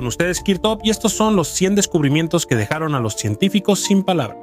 Con ustedes Kirtop y estos son los 100 descubrimientos que dejaron a los científicos sin palabras.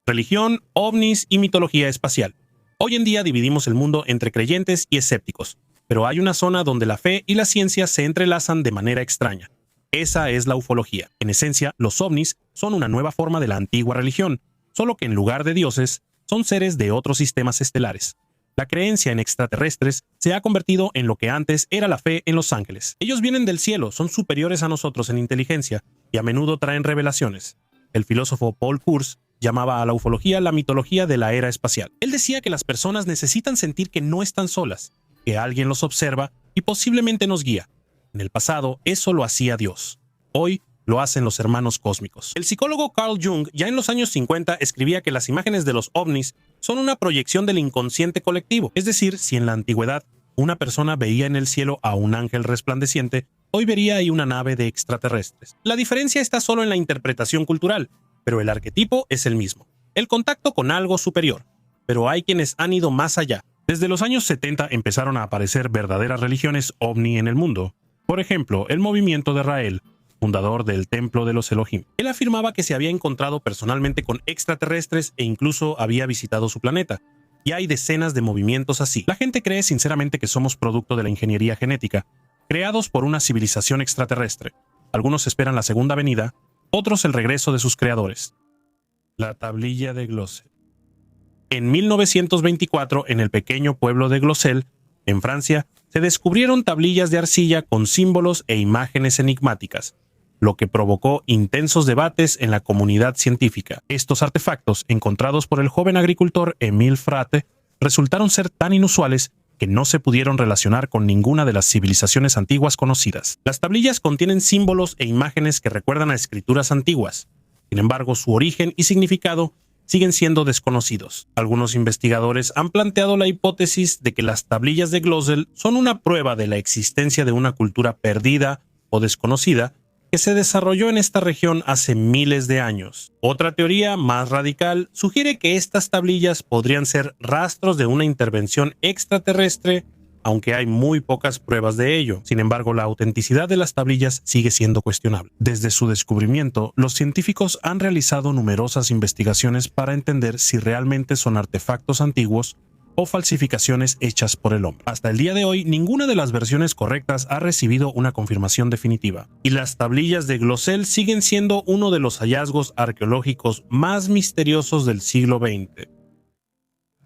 Religión, ovnis y mitología espacial. Hoy en día dividimos el mundo entre creyentes y escépticos, pero hay una zona donde la fe y la ciencia se entrelazan de manera extraña. Esa es la ufología. En esencia, los ovnis son una nueva forma de la antigua religión, solo que en lugar de dioses, son seres de otros sistemas estelares. La creencia en extraterrestres se ha convertido en lo que antes era la fe en los ángeles. Ellos vienen del cielo, son superiores a nosotros en inteligencia y a menudo traen revelaciones. El filósofo Paul Kurz llamaba a la ufología la mitología de la era espacial. Él decía que las personas necesitan sentir que no están solas, que alguien los observa y posiblemente nos guía. En el pasado, eso lo hacía Dios. Hoy, lo hacen los hermanos cósmicos. El psicólogo Carl Jung ya en los años 50 escribía que las imágenes de los ovnis son una proyección del inconsciente colectivo. Es decir, si en la antigüedad una persona veía en el cielo a un ángel resplandeciente, hoy vería ahí una nave de extraterrestres. La diferencia está solo en la interpretación cultural, pero el arquetipo es el mismo. El contacto con algo superior. Pero hay quienes han ido más allá. Desde los años 70 empezaron a aparecer verdaderas religiones ovni en el mundo. Por ejemplo, el movimiento de Rael, fundador del Templo de los Elohim. Él afirmaba que se había encontrado personalmente con extraterrestres e incluso había visitado su planeta. Y hay decenas de movimientos así. La gente cree sinceramente que somos producto de la ingeniería genética, creados por una civilización extraterrestre. Algunos esperan la segunda venida, otros el regreso de sus creadores. La tablilla de Glosel. En 1924, en el pequeño pueblo de Glosel, en Francia, se descubrieron tablillas de arcilla con símbolos e imágenes enigmáticas, lo que provocó intensos debates en la comunidad científica. Estos artefactos, encontrados por el joven agricultor Émile Frate, resultaron ser tan inusuales que no se pudieron relacionar con ninguna de las civilizaciones antiguas conocidas. Las tablillas contienen símbolos e imágenes que recuerdan a escrituras antiguas. Sin embargo, su origen y significado siguen siendo desconocidos. Algunos investigadores han planteado la hipótesis de que las tablillas de Glosel son una prueba de la existencia de una cultura perdida o desconocida que se desarrolló en esta región hace miles de años. Otra teoría, más radical, sugiere que estas tablillas podrían ser rastros de una intervención extraterrestre, aunque hay muy pocas pruebas de ello. Sin embargo, la autenticidad de las tablillas sigue siendo cuestionable. Desde su descubrimiento, los científicos han realizado numerosas investigaciones para entender si realmente son artefactos antiguos o falsificaciones hechas por el hombre. Hasta el día de hoy, ninguna de las versiones correctas ha recibido una confirmación definitiva. Y las tablillas de Glosel siguen siendo uno de los hallazgos arqueológicos más misteriosos del siglo XX.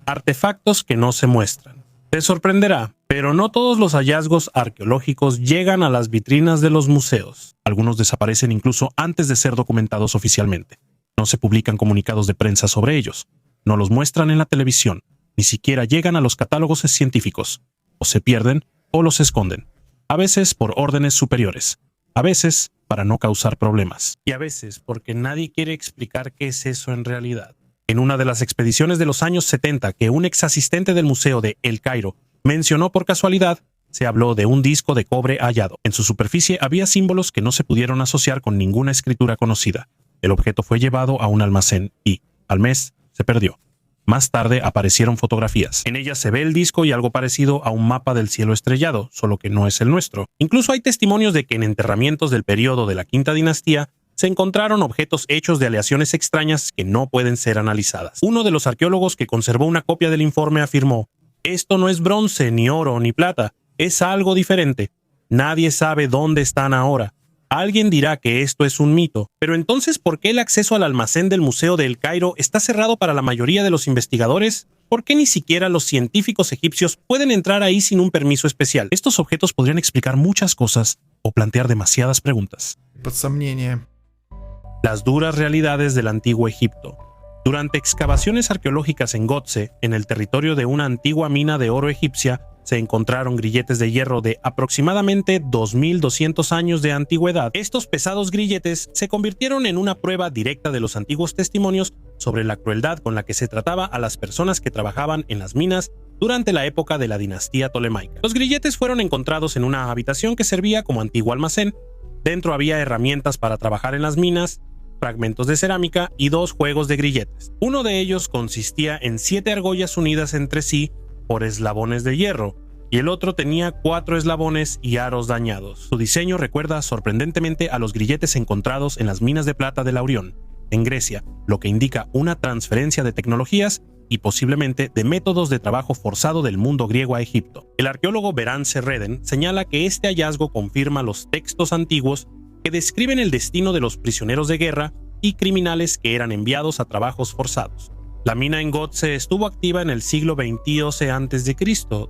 Artefactos que no se muestran. Te sorprenderá, pero no todos los hallazgos arqueológicos llegan a las vitrinas de los museos. Algunos desaparecen incluso antes de ser documentados oficialmente. No se publican comunicados de prensa sobre ellos. No los muestran en la televisión. Ni siquiera llegan a los catálogos científicos. O se pierden o los esconden. A veces por órdenes superiores. A veces para no causar problemas. Y a veces porque nadie quiere explicar qué es eso en realidad. En una de las expediciones de los años 70 que un ex asistente del Museo de El Cairo mencionó por casualidad, se habló de un disco de cobre hallado. En su superficie había símbolos que no se pudieron asociar con ninguna escritura conocida. El objeto fue llevado a un almacén y, al mes, se perdió. Más tarde aparecieron fotografías. En ellas se ve el disco y algo parecido a un mapa del cielo estrellado, solo que no es el nuestro. Incluso hay testimonios de que en enterramientos del periodo de la Quinta Dinastía se encontraron objetos hechos de aleaciones extrañas que no pueden ser analizadas. Uno de los arqueólogos que conservó una copia del informe afirmó: «Esto no es bronce, ni oro, ni plata. Es algo diferente. Nadie sabe dónde están ahora. Alguien dirá que esto es un mito, pero entonces, ¿por qué el acceso al almacén del Museo de El Cairo está cerrado para la mayoría de los investigadores? ¿Por qué ni siquiera los científicos egipcios pueden entrar ahí sin un permiso especial? Estos objetos podrían explicar muchas cosas o plantear demasiadas preguntas. Las duras realidades del antiguo Egipto. Durante excavaciones arqueológicas en Gotze, en el territorio de una antigua mina de oro egipcia, se encontraron grilletes de hierro de aproximadamente 2200 años de antigüedad. Estos pesados grilletes se convirtieron en una prueba directa de los antiguos testimonios sobre la crueldad con la que se trataba a las personas que trabajaban en las minas durante la época de la dinastía tolemaica. Los grilletes fueron encontrados en una habitación que servía como antiguo almacén. Dentro había herramientas para trabajar en las minas, fragmentos de cerámica y 2 juegos de grilletes. Uno de ellos consistía en 7 argollas unidas entre sí por eslabones de hierro, y el otro tenía 4 eslabones y aros dañados. Su diseño recuerda sorprendentemente a los grilletes encontrados en las minas de plata de Laurión, en Grecia, lo que indica una transferencia de tecnologías y posiblemente de métodos de trabajo forzado del mundo griego a Egipto. El arqueólogo Berance Reden señala que este hallazgo confirma los textos antiguos que describen el destino de los prisioneros de guerra y criminales que eran enviados a trabajos forzados. La mina en Gotze estuvo activa en el siglo XX a.C.,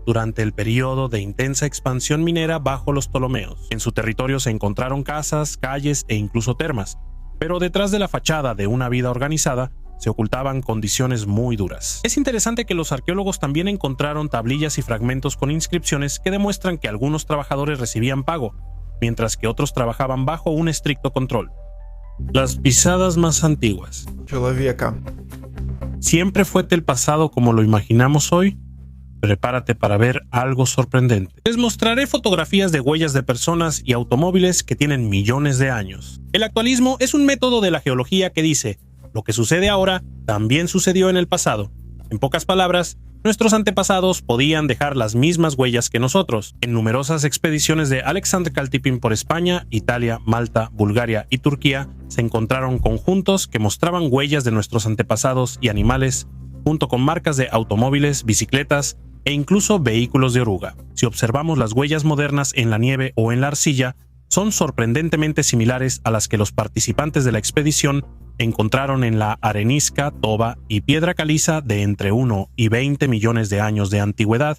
durante el periodo de intensa expansión minera bajo los Ptolomeos. En su territorio se encontraron casas, calles e incluso termas, pero detrás de la fachada de una vida organizada se ocultaban condiciones muy duras. Es interesante que los arqueólogos también encontraron tablillas y fragmentos con inscripciones que demuestran que algunos trabajadores recibían pago, mientras que otros trabajaban bajo un estricto control. Las pisadas más antiguas. Человека. ¿Siempre fue el pasado como lo imaginamos hoy? Prepárate para ver algo sorprendente. Les mostraré fotografías de huellas de personas y automóviles que tienen millones de años. El actualismo es un método de la geología que dice: lo que sucede ahora también sucedió en el pasado. En pocas palabras, nuestros antepasados podían dejar las mismas huellas que nosotros. En numerosas expediciones de Alexander Kaltipin por España, Italia, Malta, Bulgaria y Turquía, se encontraron conjuntos que mostraban huellas de nuestros antepasados y animales, junto con marcas de automóviles, bicicletas e incluso vehículos de oruga. Si observamos las huellas modernas en la nieve o en la arcilla, son sorprendentemente similares a las que los participantes de la expedición encontraron en la arenisca, toba y piedra caliza de entre 1 y 20 millones de años de antigüedad.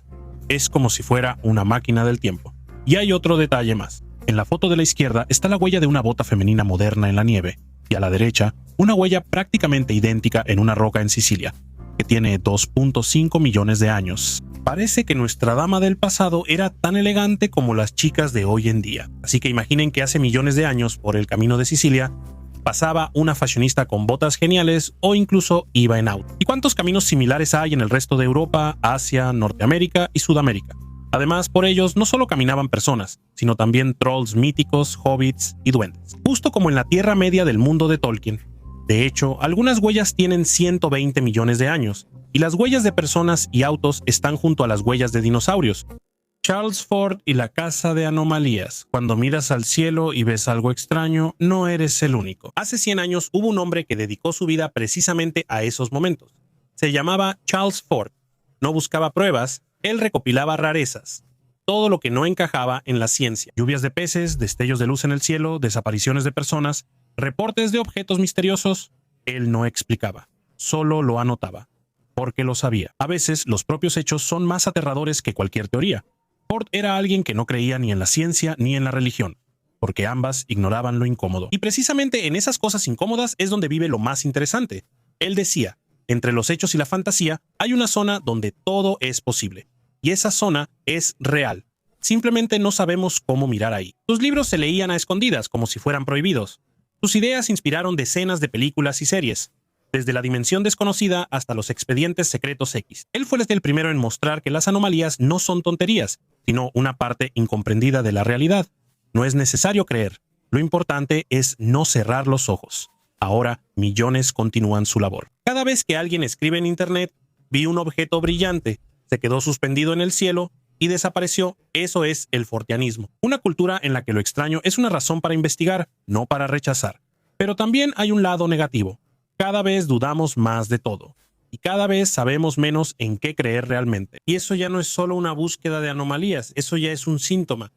Es como si fuera una máquina del tiempo. Y hay otro detalle más. En la foto de la izquierda está la huella de una bota femenina moderna en la nieve, y a la derecha, una huella prácticamente idéntica en una roca en Sicilia, que tiene 2.5 millones de años. Parece que nuestra dama del pasado era tan elegante como las chicas de hoy en día. Así que imaginen que hace millones de años, por el camino de Sicilia, pasaba una fashionista con botas geniales o incluso iba en auto. ¿Y cuántos caminos similares hay en el resto de Europa, Asia, Norteamérica y Sudamérica? Además, por ellos no solo caminaban personas, sino también trolls míticos, hobbits y duendes. Justo como en la Tierra Media del mundo de Tolkien. De hecho, algunas huellas tienen 120 millones de años, y las huellas de personas y autos están junto a las huellas de dinosaurios. Charles Ford y la Casa de Anomalías. Cuando miras al cielo y ves algo extraño, no eres el único. Hace 100 años hubo un hombre que dedicó su vida precisamente a esos momentos. Se llamaba Charles Ford. No buscaba pruebas, él recopilaba rarezas. Todo lo que no encajaba en la ciencia. Lluvias de peces, destellos de luz en el cielo, desapariciones de personas, reportes de objetos misteriosos. Él no explicaba, solo lo anotaba, porque lo sabía. A veces los propios hechos son más aterradores que cualquier teoría. Ford era alguien que no creía ni en la ciencia ni en la religión, porque ambas ignoraban lo incómodo. Y precisamente en esas cosas incómodas es donde vive lo más interesante. Él decía: entre los hechos y la fantasía hay una zona donde todo es posible. Y esa zona es real. Simplemente no sabemos cómo mirar ahí. Sus libros se leían a escondidas, como si fueran prohibidos. Sus ideas inspiraron decenas de películas y series, desde La Dimensión Desconocida hasta Los Expedientes Secretos X. Él fue el primero en mostrar que las anomalías no son tonterías, sino una parte incomprendida de la realidad. No es necesario creer. Lo importante es no cerrar los ojos. Ahora, millones continúan su labor. Cada vez que alguien escribe en Internet, vi un objeto brillante, se quedó suspendido en el cielo y desapareció. Eso es el forteanismo. Una cultura en la que lo extraño es una razón para investigar, no para rechazar. Pero también hay un lado negativo. Cada vez dudamos más de todo. Y cada vez sabemos menos en qué creer realmente. Y eso ya no es solo una búsqueda de anomalías, eso ya es un síntoma.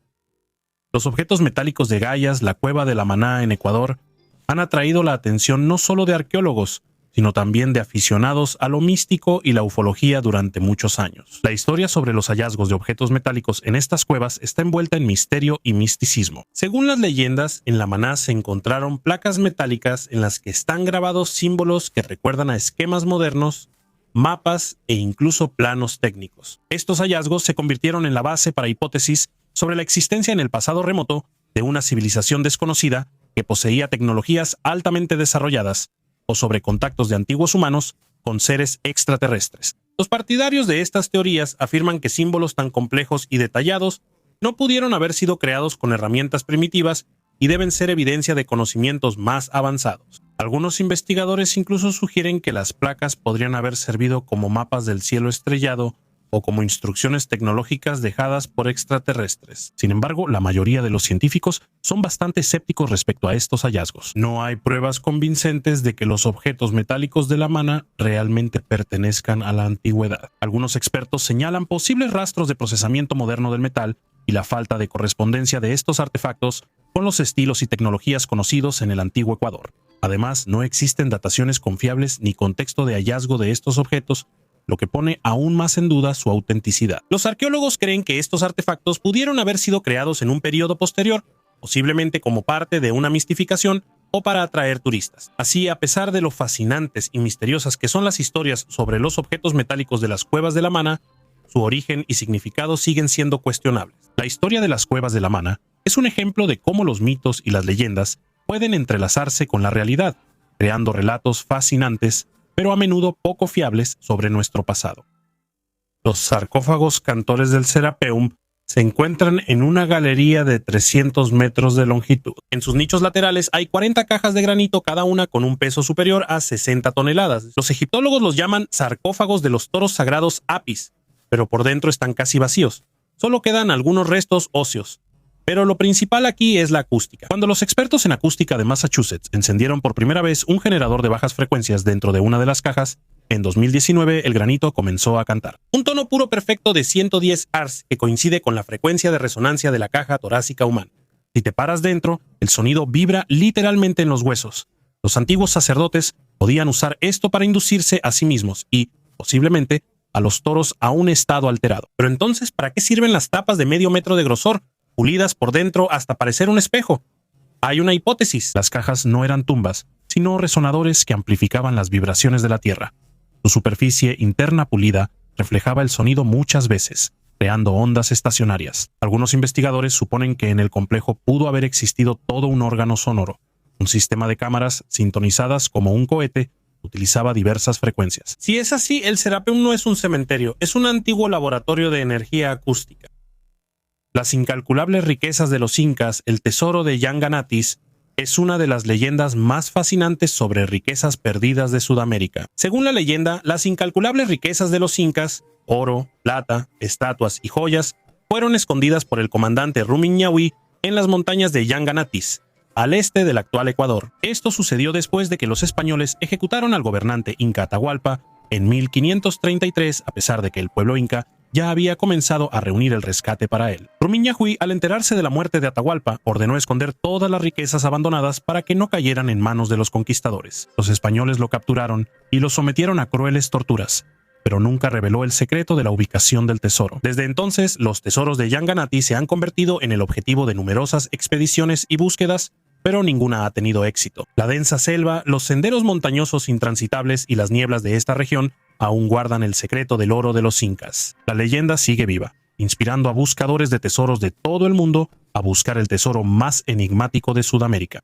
Los objetos metálicos de Gayas, la cueva de la Maná en Ecuador, han atraído la atención no solo de arqueólogos, sino también de aficionados a lo místico y la ufología durante muchos años. La historia sobre los hallazgos de objetos metálicos en estas cuevas está envuelta en misterio y misticismo. Según las leyendas, en la Maná se encontraron placas metálicas en las que están grabados símbolos que recuerdan a esquemas modernos, mapas e incluso planos técnicos. Estos hallazgos se convirtieron en la base para hipótesis sobre la existencia en el pasado remoto de una civilización desconocida que poseía tecnologías altamente desarrolladas, o sobre contactos de antiguos humanos con seres extraterrestres. Los partidarios de estas teorías afirman que símbolos tan complejos y detallados no pudieron haber sido creados con herramientas primitivas y deben ser evidencia de conocimientos más avanzados. Algunos investigadores incluso sugieren que las placas podrían haber servido como mapas del cielo estrellado o como instrucciones tecnológicas dejadas por extraterrestres. Sin embargo, la mayoría de los científicos son bastante escépticos respecto a estos hallazgos. No hay pruebas convincentes de que los objetos metálicos de la Mana realmente pertenezcan a la antigüedad. Algunos expertos señalan posibles rastros de procesamiento moderno del metal y la falta de correspondencia de estos artefactos con los estilos y tecnologías conocidos en el antiguo Ecuador. Además, no existen dataciones confiables ni contexto de hallazgo de estos objetos, lo que pone aún más en duda su autenticidad. Los arqueólogos creen que estos artefactos pudieron haber sido creados en un periodo posterior, posiblemente como parte de una mistificación o para atraer turistas. Así, a pesar de lo fascinantes y misteriosas que son las historias sobre los objetos metálicos de las cuevas de la Mana, su origen y significado siguen siendo cuestionables. La historia de las cuevas de la Mana es un ejemplo de cómo los mitos y las leyendas pueden entrelazarse con la realidad, creando relatos fascinantes pero a menudo poco fiables sobre nuestro pasado. Los sarcófagos cantores del Serapeum se encuentran en una galería de 300 metros de longitud. En sus nichos laterales hay 40 cajas de granito, cada una con un peso superior a 60 toneladas. Los egiptólogos los llaman sarcófagos de los toros sagrados Apis, pero por dentro están casi vacíos. Solo quedan algunos restos óseos. Pero lo principal aquí es la acústica. Cuando los expertos en acústica de Massachusetts encendieron por primera vez un generador de bajas frecuencias dentro de una de las cajas, en 2019 el granito comenzó a cantar. Un tono puro perfecto de 110 Hz que coincide con la frecuencia de resonancia de la caja torácica humana. Si te paras dentro, el sonido vibra literalmente en los huesos. Los antiguos sacerdotes podían usar esto para inducirse a sí mismos y, posiblemente, a los toros a un estado alterado. Pero entonces, ¿para qué sirven las tapas de medio metro de grosor, pulidas por dentro hasta parecer un espejo? Hay una hipótesis. Las cajas no eran tumbas, sino resonadores que amplificaban las vibraciones de la Tierra. Su superficie interna pulida reflejaba el sonido muchas veces, creando ondas estacionarias. Algunos investigadores suponen que en el complejo pudo haber existido todo un órgano sonoro. Un sistema de cámaras sintonizadas como un cohete utilizaba diversas frecuencias. Si es así, el Serapeum no es un cementerio, es un antiguo laboratorio de energía acústica. Las incalculables riquezas de los incas, el tesoro de Yanganatis, es una de las leyendas más fascinantes sobre riquezas perdidas de Sudamérica. Según la leyenda, las incalculables riquezas de los incas, oro, plata, estatuas y joyas, fueron escondidas por el comandante Rumiñahui en las montañas de Yanganatis, al este del actual Ecuador. Esto sucedió después de que los españoles ejecutaron al gobernante inca Atahualpa en 1533, a pesar de que el pueblo inca ya había comenzado a reunir el rescate para él. Rumiñahui, al enterarse de la muerte de Atahualpa, ordenó esconder todas las riquezas abandonadas para que no cayeran en manos de los conquistadores. Los españoles lo capturaron y lo sometieron a crueles torturas, pero nunca reveló el secreto de la ubicación del tesoro. Desde entonces, los tesoros de Yanganati se han convertido en el objetivo de numerosas expediciones y búsquedas, pero ninguna ha tenido éxito. La densa selva, los senderos montañosos intransitables y las nieblas de esta región aún guardan el secreto del oro de los incas. La leyenda sigue viva, inspirando a buscadores de tesoros de todo el mundo a buscar el tesoro más enigmático de Sudamérica.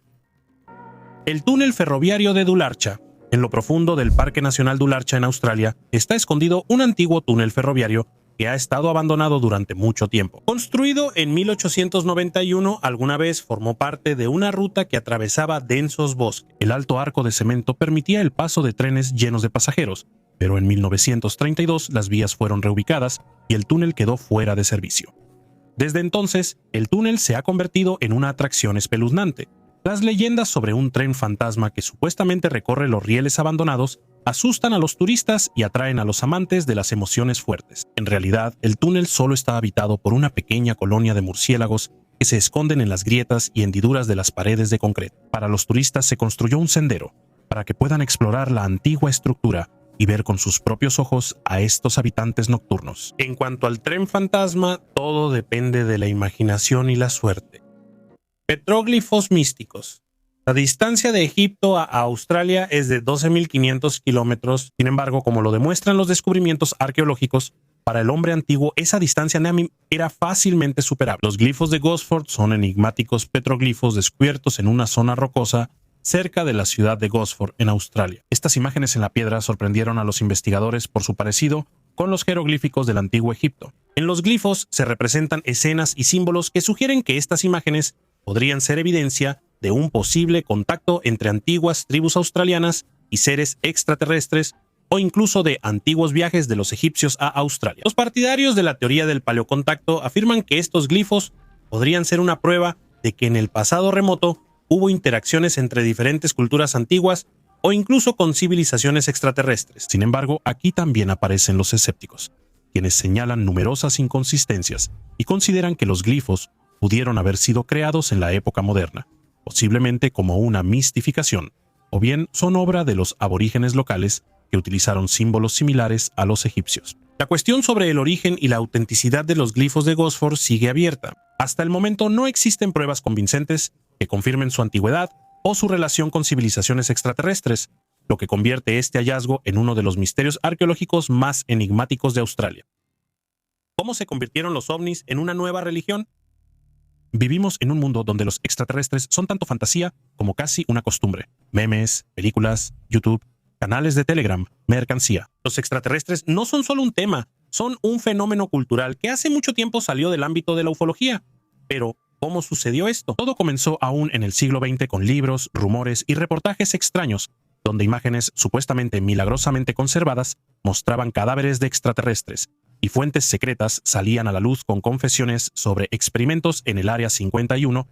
El túnel ferroviario de Dularcha. En lo profundo del Parque Nacional Dularcha en Australia está escondido un antiguo túnel ferroviario que ha estado abandonado durante mucho tiempo. Construido en 1891, alguna vez formó parte de una ruta que atravesaba densos bosques. El alto arco de cemento permitía el paso de trenes llenos de pasajeros, pero en 1932 las vías fueron reubicadas y el túnel quedó fuera de servicio. Desde entonces, el túnel se ha convertido en una atracción espeluznante. Las leyendas sobre un tren fantasma que supuestamente recorre los rieles abandonados asustan a los turistas y atraen a los amantes de las emociones fuertes. En realidad, el túnel solo está habitado por una pequeña colonia de murciélagos que se esconden en las grietas y hendiduras de las paredes de concreto. Para los turistas se construyó un sendero para que puedan explorar la antigua estructura y ver con sus propios ojos a estos habitantes nocturnos. En cuanto al tren fantasma, todo depende de la imaginación y la suerte. Petróglifos místicos. La distancia de Egipto a Australia es de 12.500 kilómetros. Sin embargo, como lo demuestran los descubrimientos arqueológicos, para el hombre antiguo esa distancia era fácilmente superable. Los glifos de Gosford son enigmáticos petroglifos descubiertos en una zona rocosa cerca de la ciudad de Gosford, en Australia. Estas imágenes en la piedra sorprendieron a los investigadores por su parecido con los jeroglíficos del antiguo Egipto. En los glifos se representan escenas y símbolos que sugieren que estas imágenes podrían ser evidencia de un posible contacto entre antiguas tribus australianas y seres extraterrestres, o incluso de antiguos viajes de los egipcios a Australia. Los partidarios de la teoría del paleocontacto afirman que estos glifos podrían ser una prueba de que en el pasado remoto hubo interacciones entre diferentes culturas antiguas o incluso con civilizaciones extraterrestres. Sin embargo, aquí también aparecen los escépticos, quienes señalan numerosas inconsistencias y consideran que los glifos pudieron haber sido creados en la época moderna, posiblemente como una mistificación, o bien son obra de los aborígenes locales que utilizaron símbolos similares a los egipcios. La cuestión sobre el origen y la autenticidad de los glifos de Gosford sigue abierta. Hasta el momento no existen pruebas convincentes que confirmen su antigüedad o su relación con civilizaciones extraterrestres, lo que convierte este hallazgo en uno de los misterios arqueológicos más enigmáticos de Australia. ¿Cómo se convirtieron los ovnis en una nueva religión? Vivimos en un mundo donde los extraterrestres son tanto fantasía como casi una costumbre. Memes, películas, YouTube, canales de Telegram, mercancía. Los extraterrestres no son solo un tema, son un fenómeno cultural que hace mucho tiempo salió del ámbito de la ufología. Pero, ¿cómo sucedió esto? Todo comenzó aún en el siglo XX con libros, rumores y reportajes extraños, donde imágenes supuestamente milagrosamente conservadas mostraban cadáveres de extraterrestres, y fuentes secretas salían a la luz con confesiones sobre experimentos en el Área 51.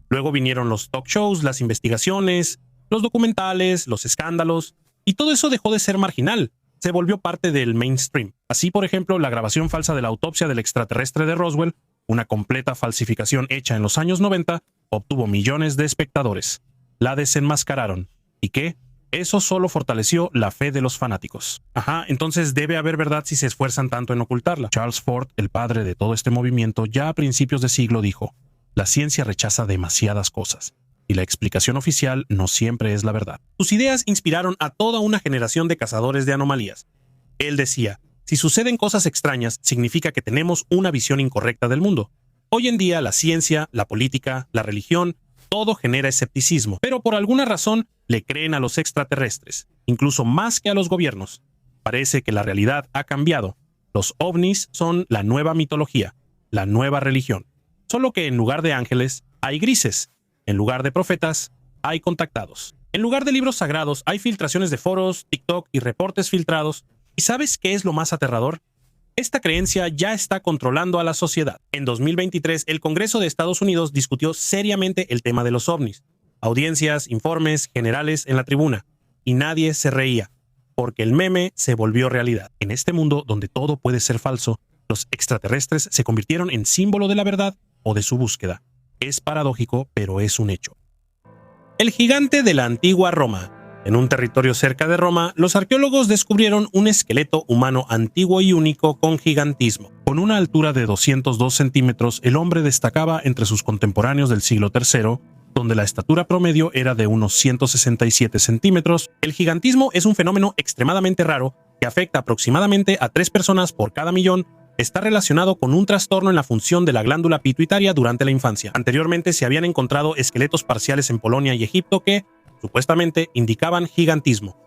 Luego vinieron los talk shows, las investigaciones, los documentales, los escándalos, y todo eso dejó de ser marginal, se volvió parte del mainstream. Así, por ejemplo, la grabación falsa de la autopsia del extraterrestre de Roswell, una completa falsificación hecha en los años 90, obtuvo millones de espectadores. La desenmascararon. ¿Y qué? Eso solo fortaleció la fe de los fanáticos. Entonces debe haber verdad si se esfuerzan tanto en ocultarla. Charles Fort, el padre de todo este movimiento, ya a principios de siglo dijo: la ciencia rechaza demasiadas cosas, y la explicación oficial no siempre es la verdad. Sus ideas inspiraron a toda una generación de cazadores de anomalías. Él decía: si suceden cosas extrañas, significa que tenemos una visión incorrecta del mundo. Hoy en día la ciencia, la política, la religión, todo genera escepticismo, pero por alguna razón le creen a los extraterrestres, incluso más que a los gobiernos. Parece que la realidad ha cambiado. Los ovnis son la nueva mitología, la nueva religión. Solo que en lugar de ángeles, hay grises. En lugar de profetas, hay contactados. En lugar de libros sagrados, hay filtraciones de foros, TikTok y reportes filtrados. ¿Y sabes qué es lo más aterrador? Esta creencia ya está controlando a la sociedad. En 2023, el Congreso de Estados Unidos discutió seriamente el tema de los ovnis. Audiencias, informes, generales en la tribuna. Y nadie se reía, porque el meme se volvió realidad. En este mundo donde todo puede ser falso, los extraterrestres se convirtieron en símbolo de la verdad o de su búsqueda. Es paradójico, pero es un hecho. El gigante de la antigua Roma. En un territorio cerca de Roma, los arqueólogos descubrieron un esqueleto humano antiguo y único con gigantismo. Con una altura de 202 centímetros, el hombre destacaba entre sus contemporáneos del siglo III, donde la estatura promedio era de unos 167 centímetros. El gigantismo es un fenómeno extremadamente raro que afecta aproximadamente a 3 personas por cada millón. Está relacionado con un trastorno en la función de la glándula pituitaria durante la infancia. Anteriormente se habían encontrado esqueletos parciales en Polonia y Egipto que, supuestamente, indicaban gigantismo.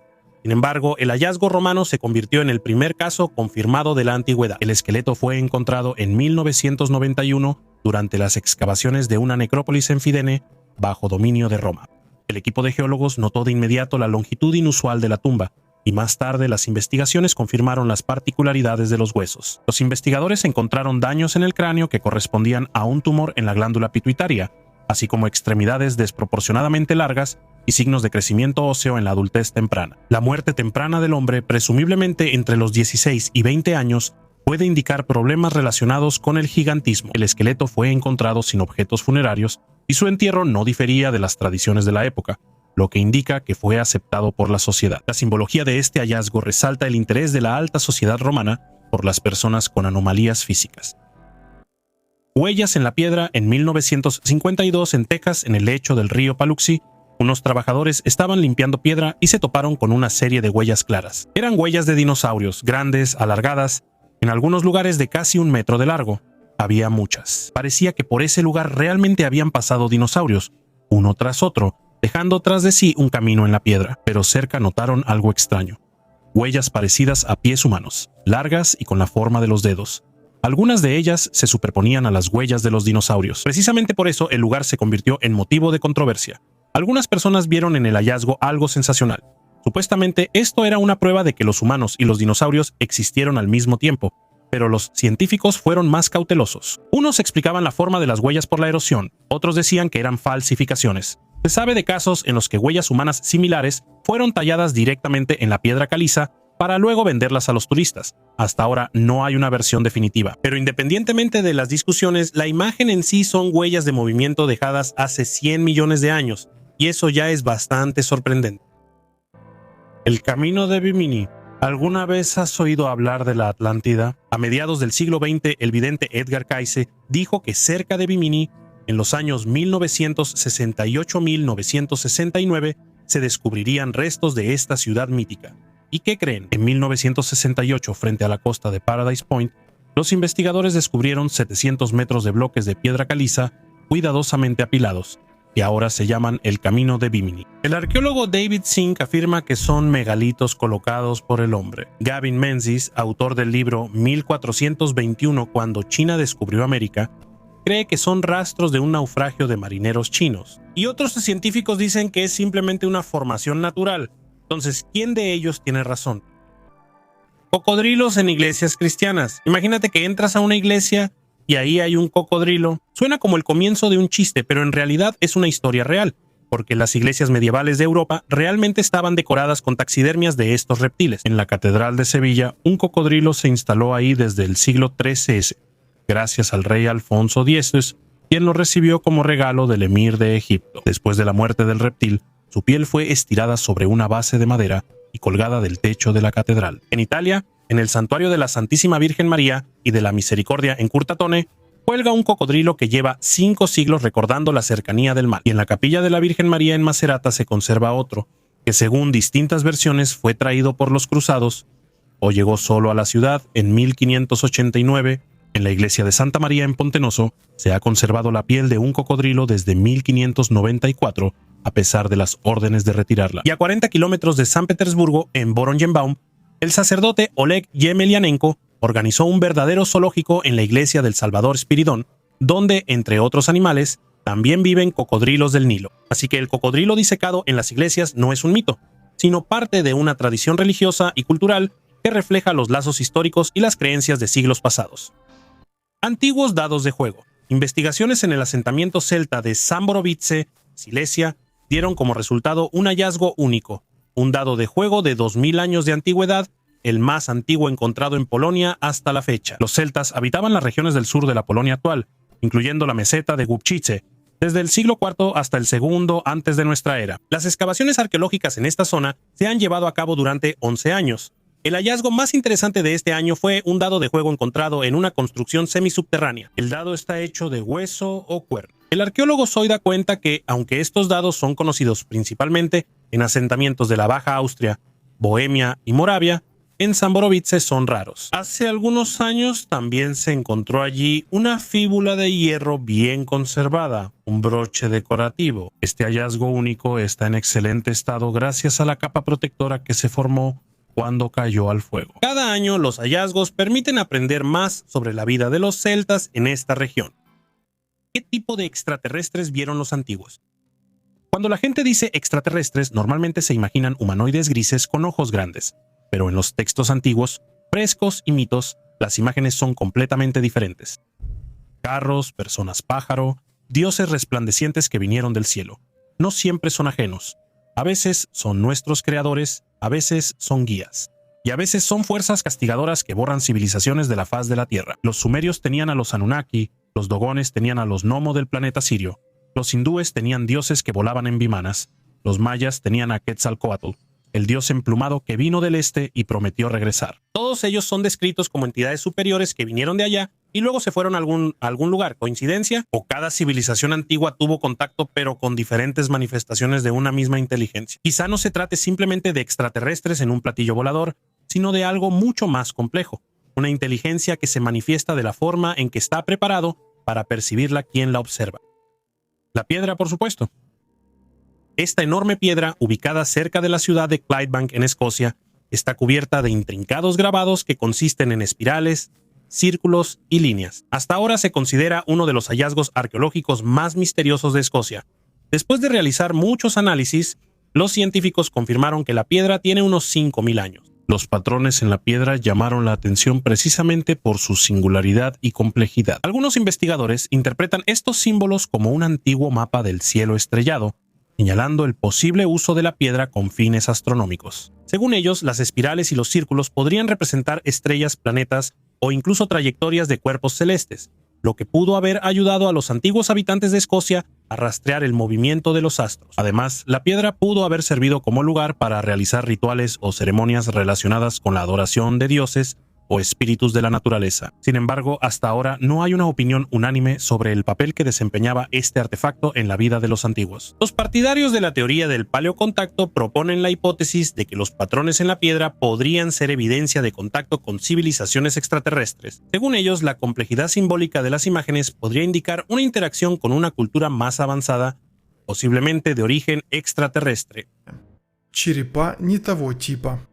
Sin embargo, el hallazgo romano se convirtió en el primer caso confirmado de la antigüedad. El esqueleto fue encontrado en 1991 durante las excavaciones de una necrópolis en Fidene, bajo dominio de Roma. El equipo de geólogos notó de inmediato la longitud inusual de la tumba, y más tarde las investigaciones confirmaron las particularidades de los huesos. Los investigadores encontraron daños en el cráneo que correspondían a un tumor en la glándula pituitaria, así como extremidades desproporcionadamente largas y signos de crecimiento óseo en la adultez temprana. La muerte temprana del hombre, presumiblemente entre los 16 y 20 años, puede indicar problemas relacionados con el gigantismo. El esqueleto fue encontrado sin objetos funerarios y su entierro no difería de las tradiciones de la época, lo que indica que fue aceptado por la sociedad. La simbología de este hallazgo resalta el interés de la alta sociedad romana por las personas con anomalías físicas. Huellas en la piedra. En 1952, en Texas, en el lecho del río Paluxy, unos trabajadores estaban limpiando piedra y se toparon con una serie de huellas claras. Eran huellas de dinosaurios, grandes, alargadas, en algunos lugares de casi 1 metro de largo. Había muchas. Parecía que por ese lugar realmente habían pasado dinosaurios, uno tras otro, dejando tras de sí un camino en la piedra. Pero cerca notaron algo extraño. Huellas parecidas a pies humanos, largas y con la forma de los dedos. Algunas de ellas se superponían a las huellas de los dinosaurios. Precisamente por eso el lugar se convirtió en motivo de controversia. Algunas personas vieron en el hallazgo algo sensacional. Supuestamente esto era una prueba de que los humanos y los dinosaurios existieron al mismo tiempo, pero los científicos fueron más cautelosos. Unos explicaban la forma de las huellas por la erosión, otros decían que eran falsificaciones. Se sabe de casos en los que huellas humanas similares fueron talladas directamente en la piedra caliza para luego venderlas a los turistas. Hasta ahora no hay una versión definitiva. Pero independientemente de las discusiones, la imagen en sí son huellas de movimiento dejadas hace 100 millones de años, y eso ya es bastante sorprendente. El camino de Bimini. ¿Alguna vez has oído hablar de la Atlántida? A mediados del siglo XX, el vidente Edgar Cayce dijo que cerca de Bimini, en los años 1968-1969, se descubrirían restos de esta ciudad mítica. ¿Y qué creen? En 1968, frente a la costa de Paradise Point, los investigadores descubrieron 700 metros de bloques de piedra caliza cuidadosamente apilados, que ahora se llaman el Camino de Bimini. El arqueólogo David Sink afirma que son megalitos colocados por el hombre. Gavin Menzies, autor del libro 1421 cuando China descubrió América, cree que son rastros de un naufragio de marineros chinos. Y otros científicos dicen que es simplemente una formación natural. Entonces, ¿quién de ellos tiene razón? Cocodrilos en iglesias cristianas. Imagínate que entras a una iglesia y ahí hay un cocodrilo. Suena como el comienzo de un chiste, pero en realidad es una historia real, porque las iglesias medievales de Europa realmente estaban decoradas con taxidermias de estos reptiles. En la Catedral de Sevilla, un cocodrilo se instaló ahí desde el siglo XIII, gracias al rey Alfonso X, quien lo recibió como regalo del emir de Egipto. Después de la muerte del reptil, su piel fue estirada sobre una base de madera y colgada del techo de la catedral. En Italia, en el santuario de la Santísima Virgen María y de la Misericordia en Curtatone, cuelga un cocodrilo que lleva 5 siglos recordando la cercanía del mar. Y en la capilla de la Virgen María en Macerata se conserva otro, que según distintas versiones fue traído por los cruzados o llegó solo a la ciudad en 1589. En la iglesia de Santa María en Pontenoso se ha conservado la piel de un cocodrilo desde 1594, a pesar de las órdenes de retirarla. Y a 40 kilómetros de San Petersburgo, en Voronezh, el sacerdote Oleg Yemelianenko organizó un verdadero zoológico en la iglesia del Salvador Spiridón, donde, entre otros animales, también viven cocodrilos del Nilo. Así que el cocodrilo disecado en las iglesias no es un mito, sino parte de una tradición religiosa y cultural que refleja los lazos históricos y las creencias de siglos pasados. Antiguos dados de juego. Investigaciones en el asentamiento celta de Zamborovice, Silesia, dieron como resultado un hallazgo único, un dado de juego de 2000 años de antigüedad, el más antiguo encontrado en Polonia hasta la fecha. Los celtas habitaban las regiones del sur de la Polonia actual, incluyendo la meseta de Głubczyce, desde el siglo IV hasta el segundo antes de nuestra era. Las excavaciones arqueológicas en esta zona se han llevado a cabo durante 11 años. El hallazgo más interesante de este año fue un dado de juego encontrado en una construcción semisubterránea. El dado está hecho de hueso o cuerno. El arqueólogo Zoida cuenta que, aunque estos dados son conocidos principalmente en asentamientos de la Baja Austria, Bohemia y Moravia, en Zamborovice son raros. Hace algunos años también se encontró allí una fíbula de hierro bien conservada, un broche decorativo. Este hallazgo único está en excelente estado gracias a la capa protectora que se formó cuando cayó al fuego. Cada año los hallazgos permiten aprender más sobre la vida de los celtas en esta región. ¿Qué tipo de extraterrestres vieron los antiguos? Cuando la gente dice extraterrestres, normalmente se imaginan humanoides grises con ojos grandes, pero en los textos antiguos, frescos y mitos, las imágenes son completamente diferentes. Carros, personas pájaro, dioses resplandecientes que vinieron del cielo. No siempre son ajenos. A veces son nuestros creadores, a veces son guías. Y a veces son fuerzas castigadoras que borran civilizaciones de la faz de la Tierra. Los sumerios tenían a los Anunnaki, los dogones tenían a los Nomo del planeta Sirio, los hindúes tenían dioses que volaban en vimanas, los mayas tenían a Quetzalcóatl, el dios emplumado que vino del este y prometió regresar. Todos ellos son descritos como entidades superiores que vinieron de allá y luego se fueron a algún lugar. ¿Coincidencia? ¿O cada civilización antigua tuvo contacto pero con diferentes manifestaciones de una misma inteligencia? Quizá no se trate simplemente de extraterrestres en un platillo volador, sino de algo mucho más complejo. Una inteligencia que se manifiesta de la forma en que está preparado para percibirla quien la observa. La piedra, por supuesto. Esta enorme piedra, ubicada cerca de la ciudad de Clydebank en Escocia, está cubierta de intrincados grabados que consisten en espirales, círculos y líneas. Hasta ahora se considera uno de los hallazgos arqueológicos más misteriosos de Escocia. Después de realizar muchos análisis, Los científicos confirmaron que la piedra tiene unos 5.000 años. Los patrones en la piedra llamaron la atención precisamente por su singularidad y complejidad. Algunos investigadores interpretan estos símbolos como un antiguo mapa del cielo estrellado, señalando el posible uso de la piedra con fines astronómicos. Según ellos, las espirales y los círculos podrían representar estrellas, planetas o incluso trayectorias de cuerpos celestes, lo que pudo haber ayudado a los antiguos habitantes de Escocia a rastrear el movimiento de los astros. Además, la piedra pudo haber servido como lugar para realizar rituales o ceremonias relacionadas con la adoración de dioses o espíritus de la naturaleza. Sin embargo, hasta ahora no hay una opinión unánime sobre el papel que desempeñaba este artefacto en la vida de los antiguos. Los partidarios de la teoría del paleocontacto proponen la hipótesis de que los patrones en la piedra podrían ser evidencia de contacto con civilizaciones extraterrestres. Según ellos, la complejidad simbólica de las imágenes podría indicar una interacción con una cultura más avanzada, posiblemente de origen extraterrestre. Черепа не того типа.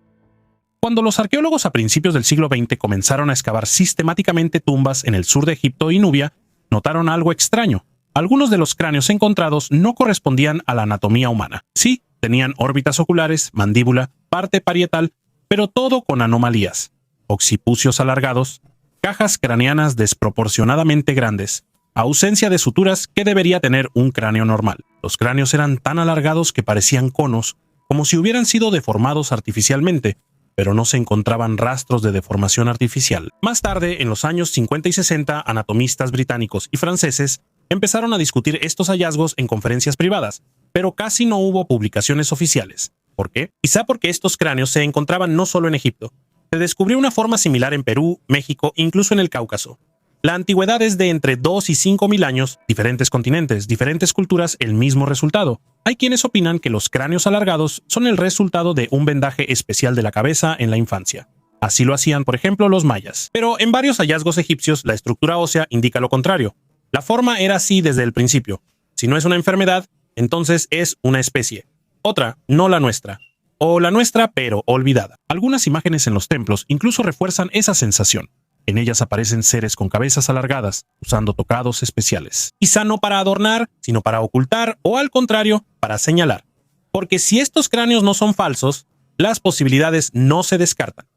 Cuando los arqueólogos a principios del siglo XX comenzaron a excavar sistemáticamente tumbas en el sur de Egipto y Nubia, notaron algo extraño. Algunos de los cráneos encontrados no correspondían a la anatomía humana. Sí, tenían órbitas oculares, mandíbula, parte parietal, pero todo con anomalías. Occipucios alargados, cajas craneanas desproporcionadamente grandes, ausencia de suturas que debería tener un cráneo normal. Los cráneos eran tan alargados que parecían conos, como si hubieran sido deformados artificialmente, pero no se encontraban rastros de deformación artificial. Más tarde, en los años 50 y 60, anatomistas británicos y franceses empezaron a discutir estos hallazgos en conferencias privadas, pero casi no hubo publicaciones oficiales. ¿Por qué? Quizá porque estos cráneos se encontraban no solo en Egipto. Se descubrió una forma similar en Perú, México e incluso en el Cáucaso. La antigüedad es de entre 2 y 5.000 años, diferentes continentes, diferentes culturas, el mismo resultado. Hay quienes opinan que los cráneos alargados son el resultado de un vendaje especial de la cabeza en la infancia. Así lo hacían, por ejemplo, los mayas. Pero en varios hallazgos egipcios, la estructura ósea indica lo contrario. La forma era así desde el principio. Si no es una enfermedad, entonces es una especie. Otra, no la nuestra. O la nuestra, pero olvidada. Algunas imágenes en los templos incluso refuerzan esa sensación. En ellas aparecen seres con cabezas alargadas, usando tocados especiales. Quizá no para adornar, sino para ocultar o, al contrario, para señalar. Porque si estos cráneos no son falsos, las posibilidades no se descartan.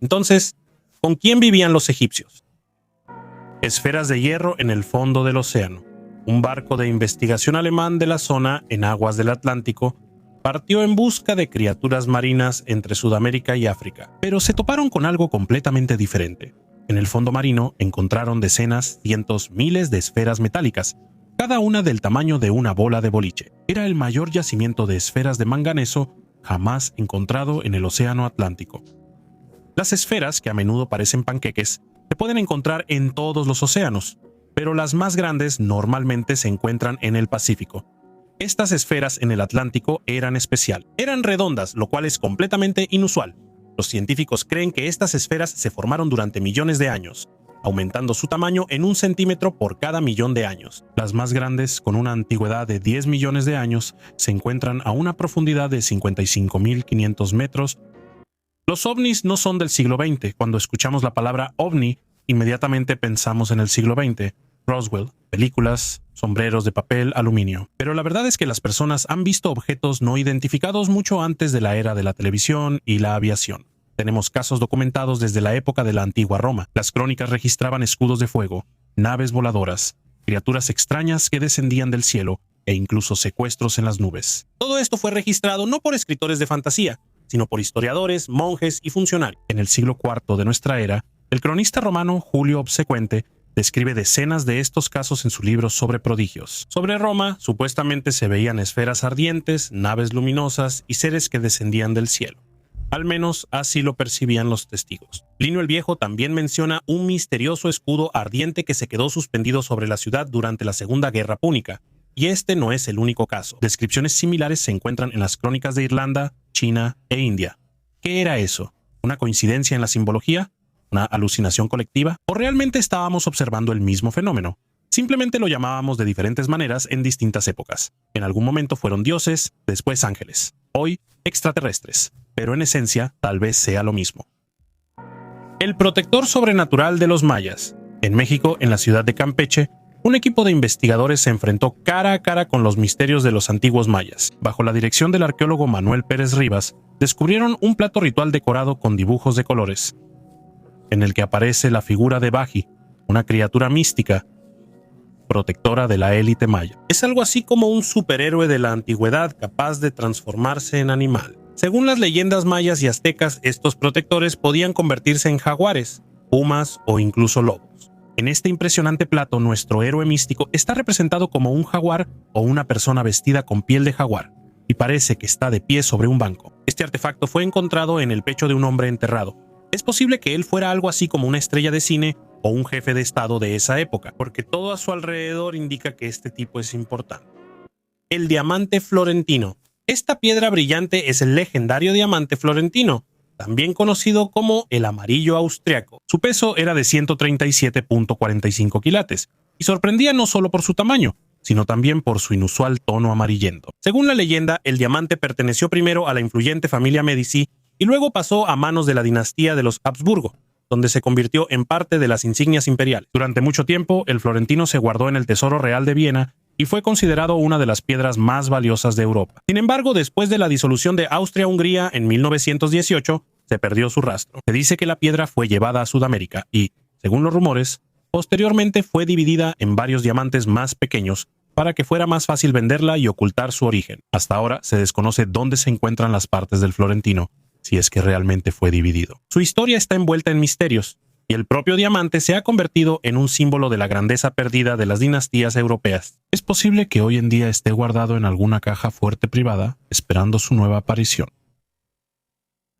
Entonces, ¿con quién vivían los egipcios? Esferas de hierro en el fondo del océano. Un barco de investigación alemán de la zona, en aguas del Atlántico, partió en busca de criaturas marinas entre Sudamérica y África. Pero se toparon con algo completamente diferente. En el fondo marino encontraron decenas, cientos, miles de esferas metálicas, cada una del tamaño de una bola de boliche. Era el mayor yacimiento de esferas de manganeso jamás encontrado en el océano Atlántico. Las esferas, que a menudo parecen panqueques, se pueden encontrar en todos los océanos, pero las más grandes normalmente se encuentran en el Pacífico. Estas esferas en el Atlántico eran especial. Eran redondas, lo cual es completamente inusual. Los científicos creen que estas esferas se formaron durante millones de años, aumentando su tamaño en 1 centímetro por cada millón de años. Las más grandes, con una antigüedad de 10 millones de años, se encuentran a una profundidad de 55.500 metros. Los ovnis no son del siglo XX. Cuando escuchamos la palabra ovni, inmediatamente pensamos en el siglo XX. Roswell, películas, sombreros de papel, aluminio. Pero la verdad es que las personas han visto objetos no identificados mucho antes de la era de la televisión y la aviación. Tenemos casos documentados desde la época de la antigua Roma. Las crónicas registraban escudos de fuego, naves voladoras, criaturas extrañas que descendían del cielo e incluso secuestros en las nubes. Todo esto fue registrado no por escritores de fantasía, sino por historiadores, monjes y funcionarios. En el siglo IV de nuestra era, el cronista romano Julio Obsecuente describe decenas de estos casos en su libro sobre prodigios. Sobre Roma, supuestamente se veían esferas ardientes, naves luminosas y seres que descendían del cielo. Al menos así lo percibían los testigos. Plinio el Viejo también menciona un misterioso escudo ardiente que se quedó suspendido sobre la ciudad durante la Segunda Guerra Púnica. Y este no es el único caso. Descripciones similares se encuentran en las crónicas de Irlanda, China e India. ¿Qué era eso? ¿Una coincidencia en la simbología? ¿Una alucinación colectiva? ¿O realmente estábamos observando el mismo fenómeno? Simplemente lo llamábamos de diferentes maneras en distintas épocas. En algún momento fueron dioses, después ángeles. Hoy, extraterrestres. Pero en esencia, tal vez sea lo mismo. El protector sobrenatural de los mayas. En México, en la ciudad de Campeche, Un equipo de investigadores se enfrentó cara a cara con los misterios de los antiguos mayas. Bajo la dirección del arqueólogo Manuel Pérez Rivas, descubrieron un plato ritual decorado con dibujos de colores, en el que aparece la figura de Baji, una criatura mística, protectora de la élite maya. Es algo así como un superhéroe de la antigüedad capaz de transformarse en animal. Según las leyendas mayas y aztecas, estos protectores podían convertirse en jaguares, pumas o incluso lobos. En este impresionante plato, nuestro héroe místico está representado como un jaguar o una persona vestida con piel de jaguar, y parece que está de pie sobre un banco. Este artefacto fue encontrado en el pecho de un hombre enterrado. Es posible que él fuera algo así como una estrella de cine o un jefe de estado de esa época, porque todo a su alrededor indica que este tipo es importante. El diamante florentino. Esta piedra brillante es el legendario diamante florentino, también conocido como el amarillo austriaco. Su peso era de 137.45 quilates y sorprendía no solo por su tamaño, sino también por su inusual tono amarillento. Según la leyenda, el diamante perteneció primero a la influyente familia Medici y luego pasó a manos de la dinastía de los Habsburgo, donde se convirtió en parte de las insignias imperiales. Durante mucho tiempo, el florentino se guardó en el Tesoro Real de Viena y fue considerado una de las piedras más valiosas de Europa. Sin embargo, después de la disolución de Austria-Hungría en 1918, se perdió su rastro. Se dice que la piedra fue llevada a Sudamérica y, según los rumores, posteriormente fue dividida en varios diamantes más pequeños para que fuera más fácil venderla y ocultar su origen. Hasta ahora se desconoce dónde se encuentran las partes del florentino, si es que realmente fue dividido. Su historia está envuelta en misterios, y el propio diamante se ha convertido en un símbolo de la grandeza perdida de las dinastías europeas. Es posible que hoy en día esté guardado en alguna caja fuerte privada, esperando su nueva aparición.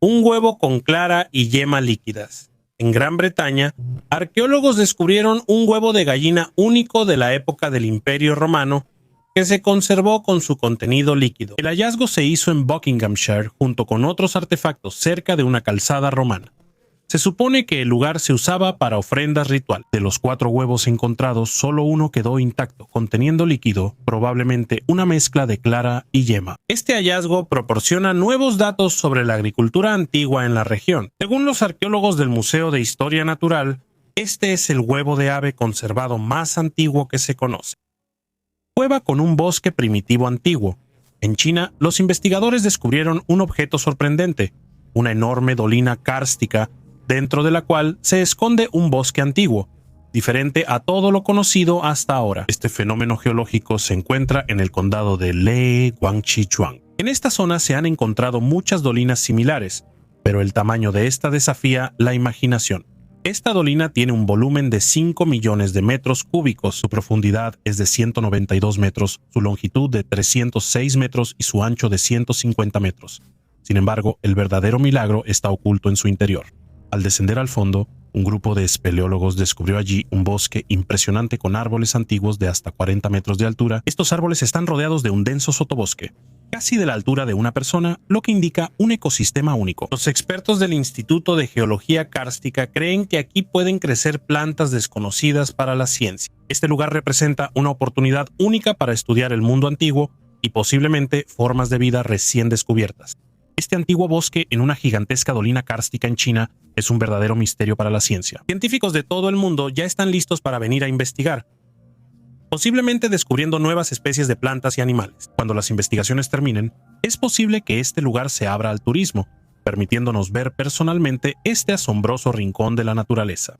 Un huevo con clara y yema líquidas. En Gran Bretaña, arqueólogos descubrieron un huevo de gallina único de la época del Imperio Romano que se conservó con su contenido líquido. El hallazgo se hizo en Buckinghamshire junto con otros artefactos cerca de una calzada romana. Se supone que el lugar se usaba para ofrendas rituales. De los 4 huevos encontrados, solo uno quedó intacto, conteniendo líquido, probablemente una mezcla de clara y yema. Este hallazgo proporciona nuevos datos sobre la agricultura antigua en la región. Según los arqueólogos del Museo de Historia Natural, este es el huevo de ave conservado más antiguo que se conoce. Cueva con un bosque primitivo antiguo. En China, los investigadores descubrieron un objeto sorprendente, una enorme dolina kárstica dentro de la cual se esconde un bosque antiguo, diferente a todo lo conocido hasta ahora. Este fenómeno geológico se encuentra en el condado de Le Guangxi-Chuan. En esta zona se han encontrado muchas dolinas similares, pero el tamaño de esta desafía la imaginación. Esta dolina tiene un volumen de 5 millones de metros cúbicos, su profundidad es de 192 metros, su longitud de 306 metros y su ancho de 150 metros. Sin embargo, el verdadero milagro está oculto en su interior. Al descender al fondo, un grupo de espeleólogos descubrió allí un bosque impresionante con árboles antiguos de hasta 40 metros de altura. Estos árboles están rodeados de un denso sotobosque, casi de la altura de una persona, lo que indica un ecosistema único. Los expertos del Instituto de Geología Kárstica creen que aquí pueden crecer plantas desconocidas para la ciencia. Este lugar representa una oportunidad única para estudiar el mundo antiguo y posiblemente formas de vida recién descubiertas. Este antiguo bosque en una gigantesca dolina kárstica en China es un verdadero misterio para la ciencia. Científicos de todo el mundo ya están listos para venir a investigar, posiblemente descubriendo nuevas especies de plantas y animales. Cuando las investigaciones terminen, es posible que este lugar se abra al turismo, permitiéndonos ver personalmente este asombroso rincón de la naturaleza.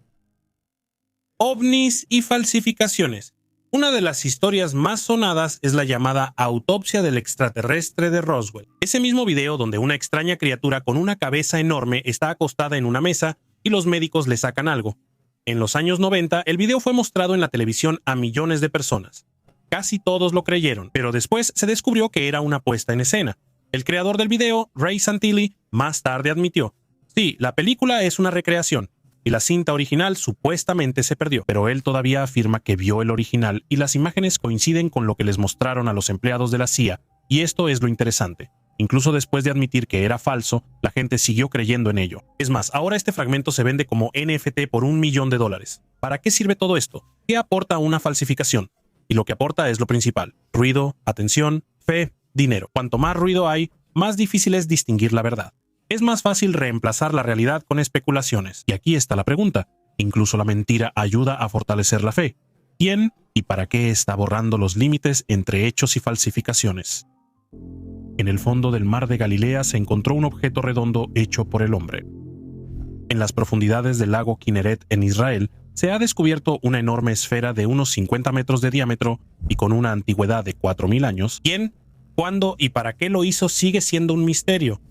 OVNIs y falsificaciones. Una de las historias más sonadas es la llamada autopsia del extraterrestre de Roswell. Ese mismo video donde una extraña criatura con una cabeza enorme está acostada en una mesa y los médicos le sacan algo. En los años 90, el video fue mostrado en la televisión a millones de personas. Casi todos lo creyeron, pero después se descubrió que era una puesta en escena. El creador del video, Ray Santilli, más tarde admitió: sí, la película es una recreación, y la cinta original supuestamente se perdió, pero él todavía afirma que vio el original y las imágenes coinciden con lo que les mostraron a los empleados de la CIA, y esto es lo interesante. Incluso después de admitir que era falso, la gente siguió creyendo en ello. Es más, ahora este fragmento se vende como NFT por $1 millón. ¿Para qué sirve todo esto? ¿Qué aporta una falsificación? Y lo que aporta es lo principal: ruido, atención, fe, dinero. Cuanto más ruido hay, más difícil es distinguir la verdad. Es más fácil reemplazar la realidad con especulaciones. Y aquí está la pregunta: ¿incluso la mentira ayuda a fortalecer la fe? ¿Quién y para qué está borrando los límites entre hechos y falsificaciones? En el fondo del mar de Galilea se encontró un objeto redondo hecho por el hombre. En las profundidades del lago Kinneret en Israel se ha descubierto una enorme esfera de unos 50 metros de diámetro y con una antigüedad de 4.000 años. ¿Quién, cuándo y para qué lo hizo sigue siendo un misterio?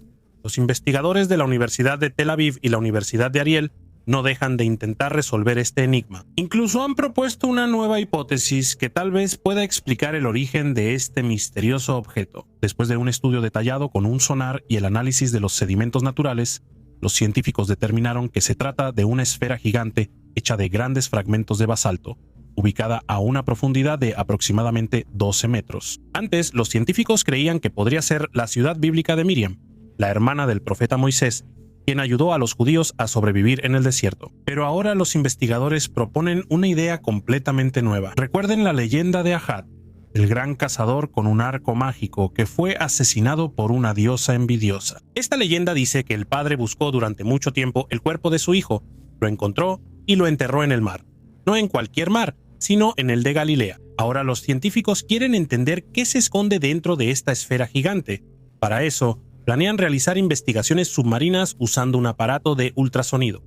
Los investigadores de la Universidad de Tel Aviv y la Universidad de Ariel no dejan de intentar resolver este enigma. Incluso han propuesto una nueva hipótesis que tal vez pueda explicar el origen de este misterioso objeto. Después de un estudio detallado con un sonar y el análisis de los sedimentos naturales, los científicos determinaron que se trata de una esfera gigante hecha de grandes fragmentos de basalto, ubicada a una profundidad de aproximadamente 12 metros. Antes, los científicos creían que podría ser la ciudad bíblica de Miriam, la hermana del profeta Moisés, quien ayudó a los judíos a sobrevivir en el desierto. Pero ahora los investigadores proponen una idea completamente nueva. Recuerden la leyenda de Ahad, el gran cazador con un arco mágico que fue asesinado por una diosa envidiosa. Esta leyenda dice que el padre buscó durante mucho tiempo el cuerpo de su hijo, lo encontró y lo enterró en el mar. No en cualquier mar, sino en el de Galilea. Ahora los científicos quieren entender qué se esconde dentro de esta esfera gigante. Para eso, planean realizar investigaciones submarinas usando un aparato de ultrasonido.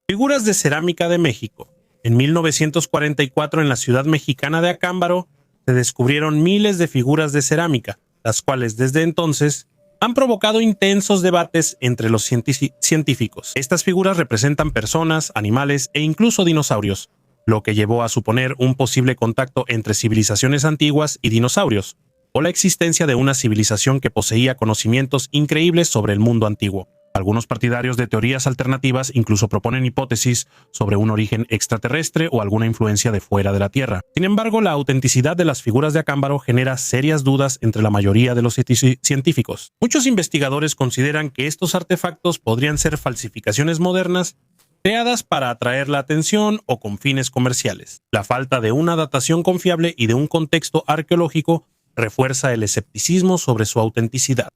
Figuras de cerámica de México. En 1944, en la ciudad mexicana de Acámbaro, se descubrieron miles de figuras de cerámica, las cuales desde entonces han provocado intensos debates entre los científicos. Estas figuras representan personas, animales e incluso dinosaurios, lo que llevó a suponer un posible contacto entre civilizaciones antiguas y dinosaurios, o la existencia de una civilización que poseía conocimientos increíbles sobre el mundo antiguo. Algunos partidarios de teorías alternativas incluso proponen hipótesis sobre un origen extraterrestre o alguna influencia de fuera de la Tierra. Sin embargo, la autenticidad de las figuras de Acámbaro genera serias dudas entre la mayoría de los científicos. Muchos investigadores consideran que estos artefactos podrían ser falsificaciones modernas creadas para atraer la atención o con fines comerciales. La falta de una datación confiable y de un contexto arqueológico refuerza el escepticismo sobre su autenticidad.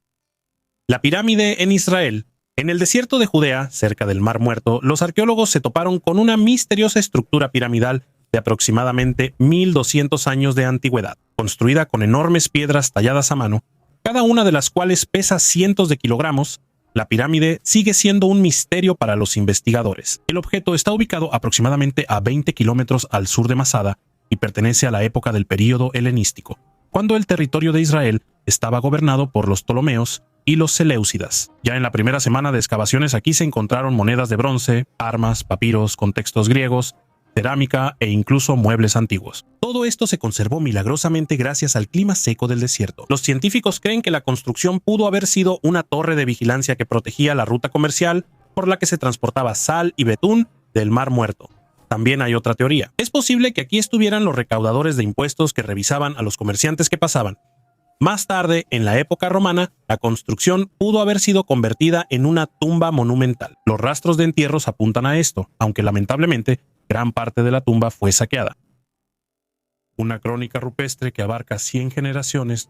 La pirámide en Israel. En el desierto de Judea, cerca del Mar Muerto, los arqueólogos se toparon con una misteriosa estructura piramidal de aproximadamente 1200 años de antigüedad, construida con enormes piedras talladas a mano, cada una de las cuales pesa cientos de kilogramos. La pirámide sigue siendo un misterio para los investigadores. El objeto está ubicado aproximadamente a 20 kilómetros al sur de Masada y pertenece a la época del período helenístico, cuando el territorio de Israel estaba gobernado por los Ptolomeos y los Seleucidas. Ya en la primera semana de excavaciones aquí se encontraron monedas de bronce, armas, papiros con textos griegos, cerámica e incluso muebles antiguos. Todo esto se conservó milagrosamente gracias al clima seco del desierto. Los científicos creen que la construcción pudo haber sido una torre de vigilancia que protegía la ruta comercial por la que se transportaba sal y betún del Mar Muerto. También hay otra teoría. Es posible que aquí estuvieran los recaudadores de impuestos que revisaban a los comerciantes que pasaban. Más tarde, en la época romana, la construcción pudo haber sido convertida en una tumba monumental. Los rastros de entierros apuntan a esto, aunque lamentablemente gran parte de la tumba fue saqueada. Una crónica rupestre que abarca 100 generaciones.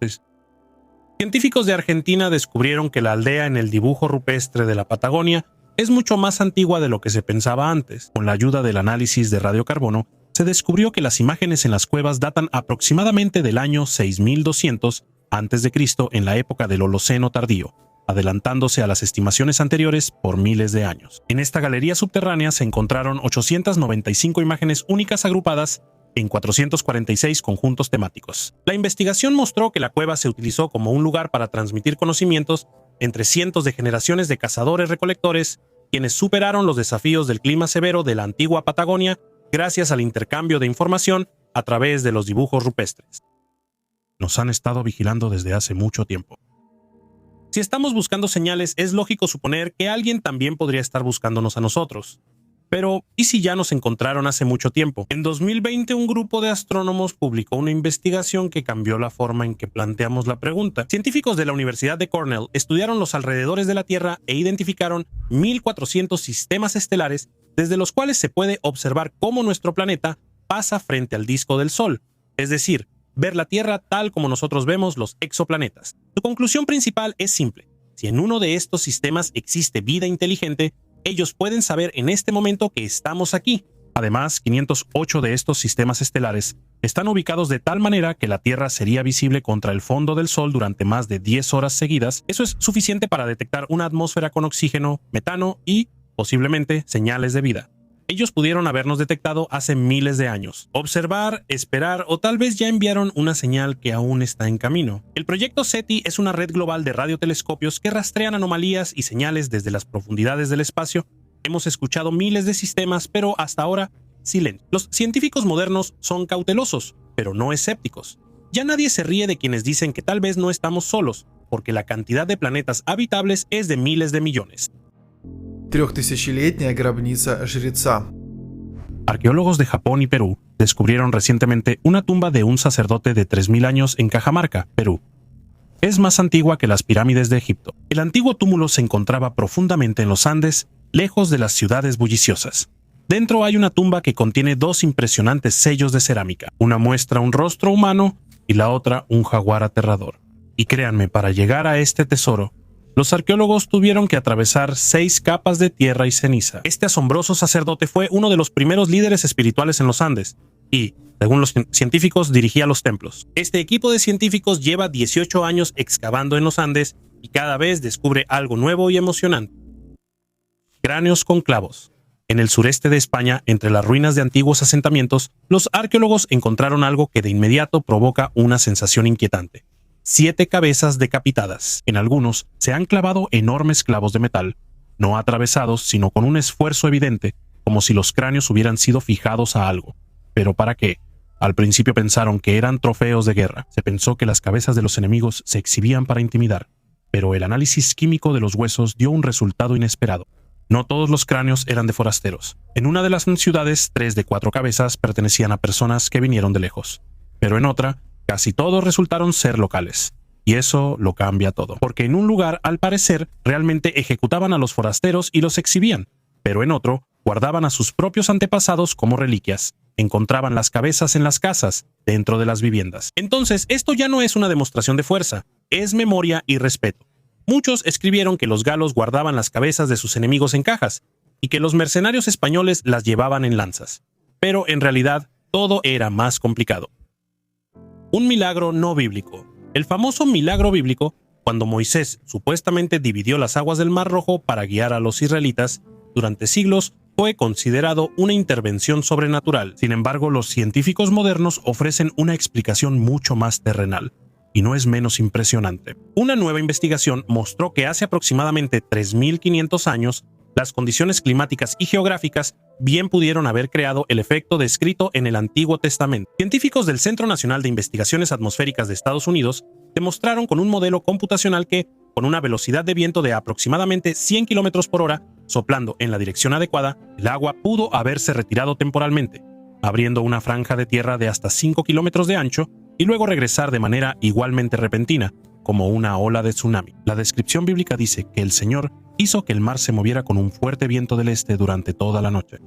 Científicos de Argentina descubrieron que la aldea en el dibujo rupestre de la Patagonia es mucho más antigua de lo que se pensaba antes. Con la ayuda del análisis de radiocarbono, se descubrió que las imágenes en las cuevas datan aproximadamente del año 6200 a.C. en la época del Holoceno tardío, adelantándose a las estimaciones anteriores por miles de años. En esta galería subterránea se encontraron 895 imágenes únicas agrupadas en 446 conjuntos temáticos. La investigación mostró que la cueva se utilizó como un lugar para transmitir conocimientos entre cientos de generaciones de cazadores-recolectores, quienes superaron los desafíos del clima severo de la antigua Patagonia gracias al intercambio de información a través de los dibujos rupestres. Nos han estado vigilando desde hace mucho tiempo. Si estamos buscando señales, es lógico suponer que alguien también podría estar buscándonos a nosotros. Pero, ¿y si ya nos encontraron hace mucho tiempo? En 2020, un grupo de astrónomos publicó una investigación que cambió la forma en que planteamos la pregunta. Científicos de la Universidad de Cornell estudiaron los alrededores de la Tierra e identificaron 1.400 sistemas estelares desde los cuales se puede observar cómo nuestro planeta pasa frente al disco del Sol, es decir, ver la Tierra tal como nosotros vemos los exoplanetas. Su conclusión principal es simple. Si en uno de estos sistemas existe vida inteligente, ellos pueden saber en este momento que estamos aquí, Además, 508 de estos sistemas estelares están ubicados de tal manera que la Tierra sería visible contra el fondo del Sol durante más de 10 horas seguidas. Eso es suficiente para detectar una atmósfera con oxígeno, metano y, posiblemente, señales de vida. Ellos pudieron habernos detectado hace miles de años. Observar, esperar o tal vez ya enviaron una señal que aún está en camino. El proyecto SETI es una red global de radiotelescopios que rastrean anomalías y señales desde las profundidades del espacio. Hemos escuchado miles de sistemas, pero hasta ahora, silencio. Los científicos modernos son cautelosos, pero no escépticos. Ya nadie se ríe de quienes dicen que tal vez no estamos solos, porque la cantidad de planetas habitables es de miles de millones. Трехтысячелетняя гробница жреца. Arqueólogos de Japón y Perú descubrieron recientemente una tumba de un sacerdote de 3000 años en Cajamarca, Perú. Es más antigua que las pirámides de Egipto. El antiguo túmulo se encontraba profundamente en los Andes, lejos de las ciudades bulliciosas. Dentro hay una tumba que contiene dos impresionantes sellos de cerámica. Una muestra un rostro humano y la otra un jaguar aterrador. Y créanme, para llegar a este tesoro, los arqueólogos tuvieron que atravesar 6 capas de tierra y ceniza. Este asombroso sacerdote fue uno de los primeros líderes espirituales en los Andes y, según los científicos, dirigía los templos. Este equipo de científicos lleva 18 años excavando en los Andes y cada vez descubre algo nuevo y emocionante. Cráneos con clavos. En el sureste de España, entre las ruinas de antiguos asentamientos, los arqueólogos encontraron algo que de inmediato provoca una sensación inquietante. 7 cabezas decapitadas. En algunos se han clavado enormes clavos de metal, no atravesados, sino con un esfuerzo evidente, como si los cráneos hubieran sido fijados a algo. ¿Pero para qué? Al principio pensaron que eran trofeos de guerra. Se pensó que las cabezas de los enemigos se exhibían para intimidar, pero el análisis químico de los huesos dio un resultado inesperado. No todos los cráneos eran de forasteros. En una de las ciudades, 3 de 4 cabezas pertenecían a personas que vinieron de lejos, pero en otra, casi todos resultaron ser locales. Y eso lo cambia todo. Porque en un lugar, al parecer, realmente ejecutaban a los forasteros y los exhibían, pero en otro, guardaban a sus propios antepasados como reliquias. Encontraban las cabezas en las casas, dentro de las viviendas. Entonces, esto ya no es una demostración de fuerza, es memoria y respeto. Muchos escribieron que los galos guardaban las cabezas de sus enemigos en cajas y que los mercenarios españoles las llevaban en lanzas. Pero en realidad, todo era más complicado. Un milagro no bíblico. El famoso milagro bíblico, cuando Moisés supuestamente dividió las aguas del Mar Rojo para guiar a los israelitas, durante siglos fue considerado una intervención sobrenatural. Sin embargo, los científicos modernos ofrecen una explicación mucho más terrenal, y no es menos impresionante. Una nueva investigación mostró que hace aproximadamente 3.500 años, las condiciones climáticas y geográficas bien pudieron haber creado el efecto descrito en el Antiguo Testamento. Científicos del Centro Nacional de Investigaciones Atmosféricas de Estados Unidos demostraron con un modelo computacional que, con una velocidad de viento de aproximadamente 100 km por hora, soplando en la dirección adecuada, el agua pudo haberse retirado temporalmente, abriendo una franja de tierra de hasta 5 kilómetros de ancho y luego regresar de manera igualmente repentina, como una ola de tsunami. La descripción bíblica dice que el Señor hizo que el mar se moviera con un fuerte viento del este durante toda la noche.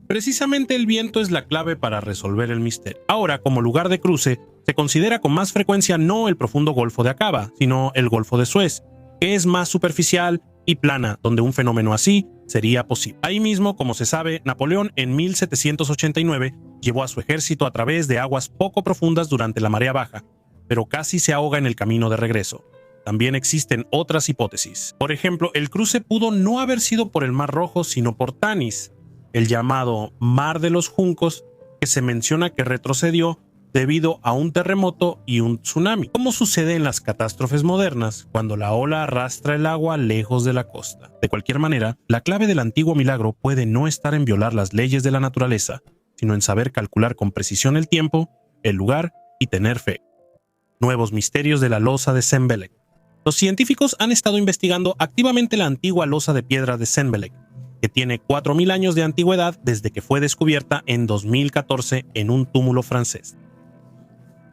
Precisamente el viento es la clave para resolver el misterio. Ahora, como lugar de cruce, se considera con más frecuencia no el profundo Golfo de Aqaba, sino el Golfo de Suez, que es más superficial y plana, donde un fenómeno así sería posible. Ahí mismo, como se sabe, Napoleón en 1789 llevó a su ejército a través de aguas poco profundas durante la marea baja, pero casi se ahoga en el camino de regreso. También existen otras hipótesis. Por ejemplo, el cruce pudo no haber sido por el Mar Rojo, sino por Tanis, el llamado Mar de los Juncos, que se menciona que retrocedió debido a un terremoto y un tsunami, como sucede en las catástrofes modernas, cuando la ola arrastra el agua lejos de la costa. De cualquier manera, la clave del antiguo milagro puede no estar en violar las leyes de la naturaleza, sino en saber calcular con precisión el tiempo, el lugar y tener fe. Nuevos misterios de la losa de Sembelec. Los científicos han estado investigando activamente la antigua losa de piedra de Sembelec, que tiene 4.000 años de antigüedad desde que fue descubierta en 2014 en un túmulo francés.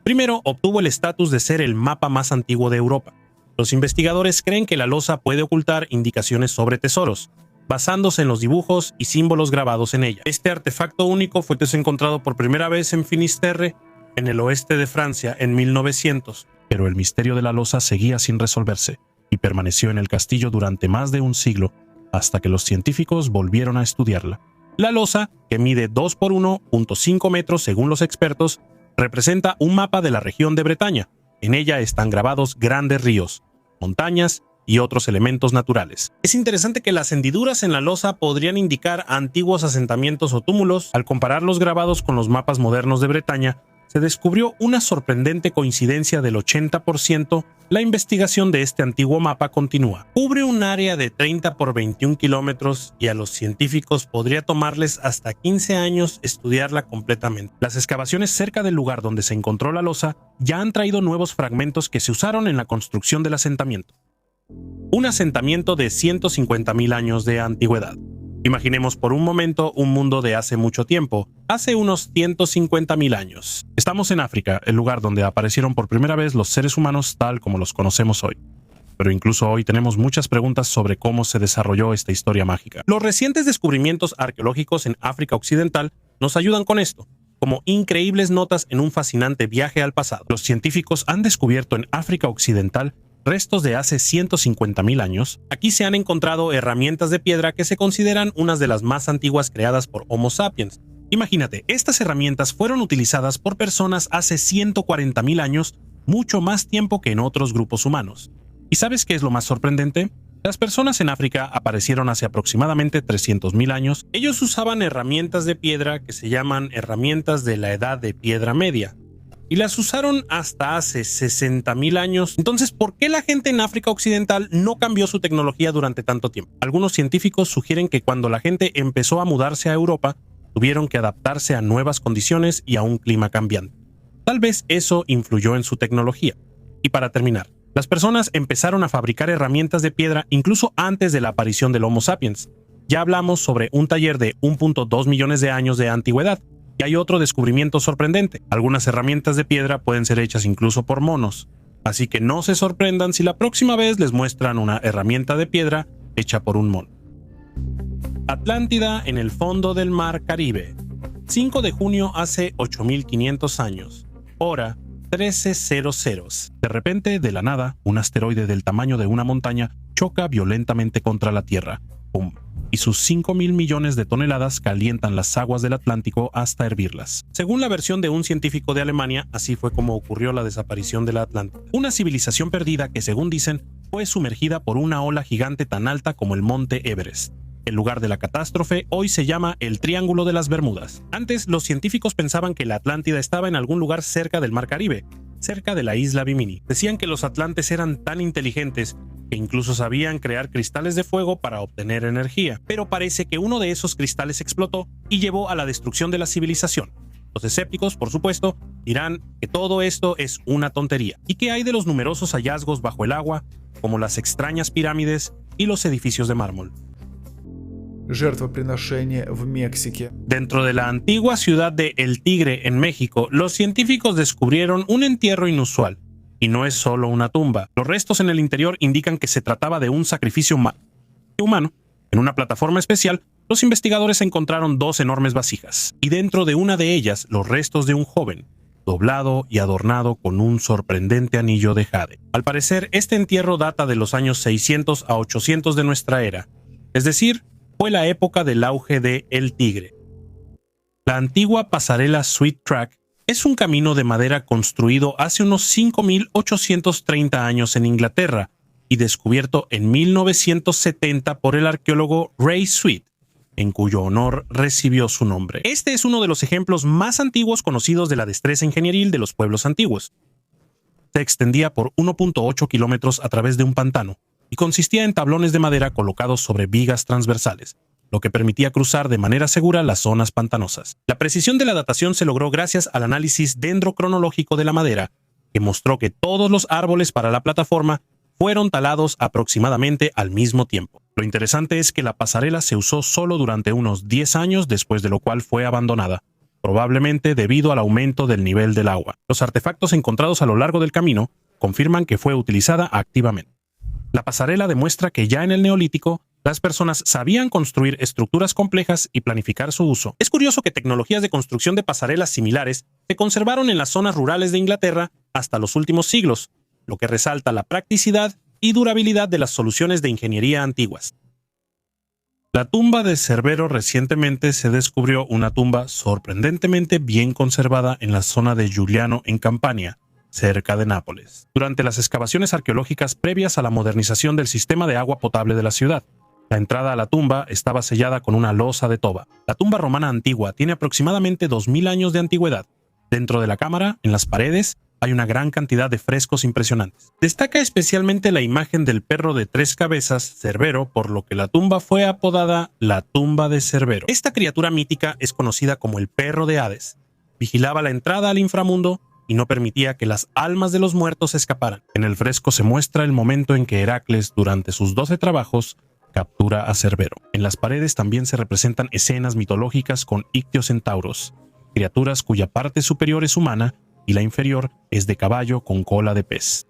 Primero, obtuvo el estatus de ser el mapa más antiguo de Europa. Los investigadores creen que la losa puede ocultar indicaciones sobre tesoros, basándose en los dibujos y símbolos grabados en ella. Este artefacto único fue desencontrado por primera vez en Finisterre, en el oeste de Francia, en 1900. Pero el misterio de la losa seguía sin resolverse y permaneció en el castillo durante más de un siglo hasta que los científicos volvieron a estudiarla. La losa, que mide 2 por 1.5 metros según los expertos, representa un mapa de la región de Bretaña. En ella están grabados grandes ríos, montañas y otros elementos naturales. Es interesante que las hendiduras en la losa podrían indicar antiguos asentamientos o túmulos. Al comparar los grabados con los mapas modernos de Bretaña, se descubrió una sorprendente coincidencia del 80%. La investigación de este antiguo mapa continúa. Cubre un área de 30 por 21 kilómetros y a los científicos podría tomarles hasta 15 años estudiarla completamente. Las excavaciones cerca del lugar donde se encontró la losa ya han traído nuevos fragmentos que se usaron en la construcción del asentamiento. Un asentamiento de 150.000 años de antigüedad. Imaginemos por un momento un mundo de hace mucho tiempo, hace unos 150.000 años. Estamos en África, el lugar donde aparecieron por primera vez los seres humanos tal como los conocemos hoy. Pero incluso hoy tenemos muchas preguntas sobre cómo se desarrolló esta historia mágica. Los recientes descubrimientos arqueológicos en África Occidental nos ayudan con esto, como increíbles notas en un fascinante viaje al pasado. Los científicos han descubierto en África Occidental restos de hace 150.000 años. Aquí se han encontrado herramientas de piedra que se consideran unas de las más antiguas creadas por Homo sapiens. Imagínate, estas herramientas fueron utilizadas por personas hace 140.000 años, mucho más tiempo que en otros grupos humanos. ¿Y sabes qué es lo más sorprendente? Las personas en África aparecieron hace aproximadamente 300.000 años. Ellos usaban herramientas de piedra que se llaman herramientas de la Edad de Piedra Media. Y las usaron hasta hace 60.000 años. Entonces, ¿por qué la gente en África Occidental no cambió su tecnología durante tanto tiempo? Algunos científicos sugieren que cuando la gente empezó a mudarse a Europa, tuvieron que adaptarse a nuevas condiciones y a un clima cambiante. Tal vez eso influyó en su tecnología. Y para terminar, las personas empezaron a fabricar herramientas de piedra incluso antes de la aparición del Homo sapiens. Ya hablamos sobre un taller de 1.2 millones de años de antigüedad. Y hay otro descubrimiento sorprendente. Algunas herramientas de piedra pueden ser hechas incluso por monos. Así que no se sorprendan si la próxima vez les muestran una herramienta de piedra hecha por un mono. Atlántida en el fondo del mar Caribe. 5 de junio hace 8.500 años. Hora 13:00. De repente, de la nada, un asteroide del tamaño de una montaña choca violentamente contra la Tierra. ¡Pum! Y sus 5.000 millones de toneladas calientan las aguas del Atlántico hasta hervirlas. Según la versión de un científico de Alemania, así fue como ocurrió la desaparición de la Atlántida. Una civilización perdida que, según dicen, fue sumergida por una ola gigante tan alta como el monte Everest. El lugar de la catástrofe hoy se llama el Triángulo de las Bermudas. Antes, los científicos pensaban que la Atlántida estaba en algún lugar cerca del Mar Caribe, cerca de la isla Bimini. Decían que los atlantes eran tan inteligentes que incluso sabían crear cristales de fuego para obtener energía. Pero parece que uno de esos cristales explotó y llevó a la destrucción de la civilización. Los escépticos, por supuesto, dirán que todo esto es una tontería. ¿Y qué hay de los numerosos hallazgos bajo el agua, como las extrañas pirámides y los edificios de mármol? Жертвоприношение в Мексике. Dentro de la antigua ciudad de El Tigre, en México, los científicos descubrieron un entierro inusual. Y no es solo una tumba. Los restos en el interior indican que se trataba de un sacrificio humano. En una plataforma especial, los investigadores encontraron 2 enormes vasijas. Y dentro de una de ellas, los restos de un joven, doblado y adornado con un sorprendente anillo de jade. Al parecer, este entierro data de los años 600 a 800 de nuestra era. Es decir, fue la época del auge de El Tigre. La antigua pasarela Sweet Track es un camino de madera construido hace unos 5.830 años en Inglaterra y descubierto en 1970 por el arqueólogo Ray Sweet, en cuyo honor recibió su nombre. Este es uno de los ejemplos más antiguos conocidos de la destreza ingenieril de los pueblos antiguos. Se extendía por 1.8 kilómetros a través de un pantano y consistía en tablones de madera colocados sobre vigas transversales, lo que permitía cruzar de manera segura las zonas pantanosas. La precisión de la datación se logró gracias al análisis dendrocronológico de la madera, que mostró que todos los árboles para la plataforma fueron talados aproximadamente al mismo tiempo. Lo interesante es que la pasarela se usó solo durante unos 10 años, después de lo cual fue abandonada, probablemente debido al aumento del nivel del agua. Los artefactos encontrados a lo largo del camino confirman que fue utilizada activamente. La pasarela demuestra que ya en el Neolítico, las personas sabían construir estructuras complejas y planificar su uso. Es curioso que tecnologías de construcción de pasarelas similares se conservaron en las zonas rurales de Inglaterra hasta los últimos siglos, lo que resalta la practicidad y durabilidad de las soluciones de ingeniería antiguas. La tumba de Cerbero recientemente se descubrió una tumba sorprendentemente bien conservada en la zona de Giuliano en Campania, cerca de Nápoles, durante las excavaciones arqueológicas previas a la modernización del sistema de agua potable de la ciudad. La entrada a la tumba estaba sellada con una losa de toba. La tumba romana antigua tiene aproximadamente 2000 años de antigüedad. Dentro de la cámara, en las paredes, hay una gran cantidad de frescos impresionantes. Destaca especialmente la imagen del perro de 3 cabezas, Cerbero, por lo que la tumba fue apodada la tumba de Cerbero. Esta criatura mítica es conocida como el perro de Hades. Vigilaba la entrada al inframundo y no permitía que las almas de los muertos escaparan. En el fresco se muestra el momento en que Heracles, durante sus 12 trabajos, captura a Cerbero. En las paredes también se representan escenas mitológicas con ictiocentauros, criaturas cuya parte superior es humana y la inferior es de caballo con cola de pez.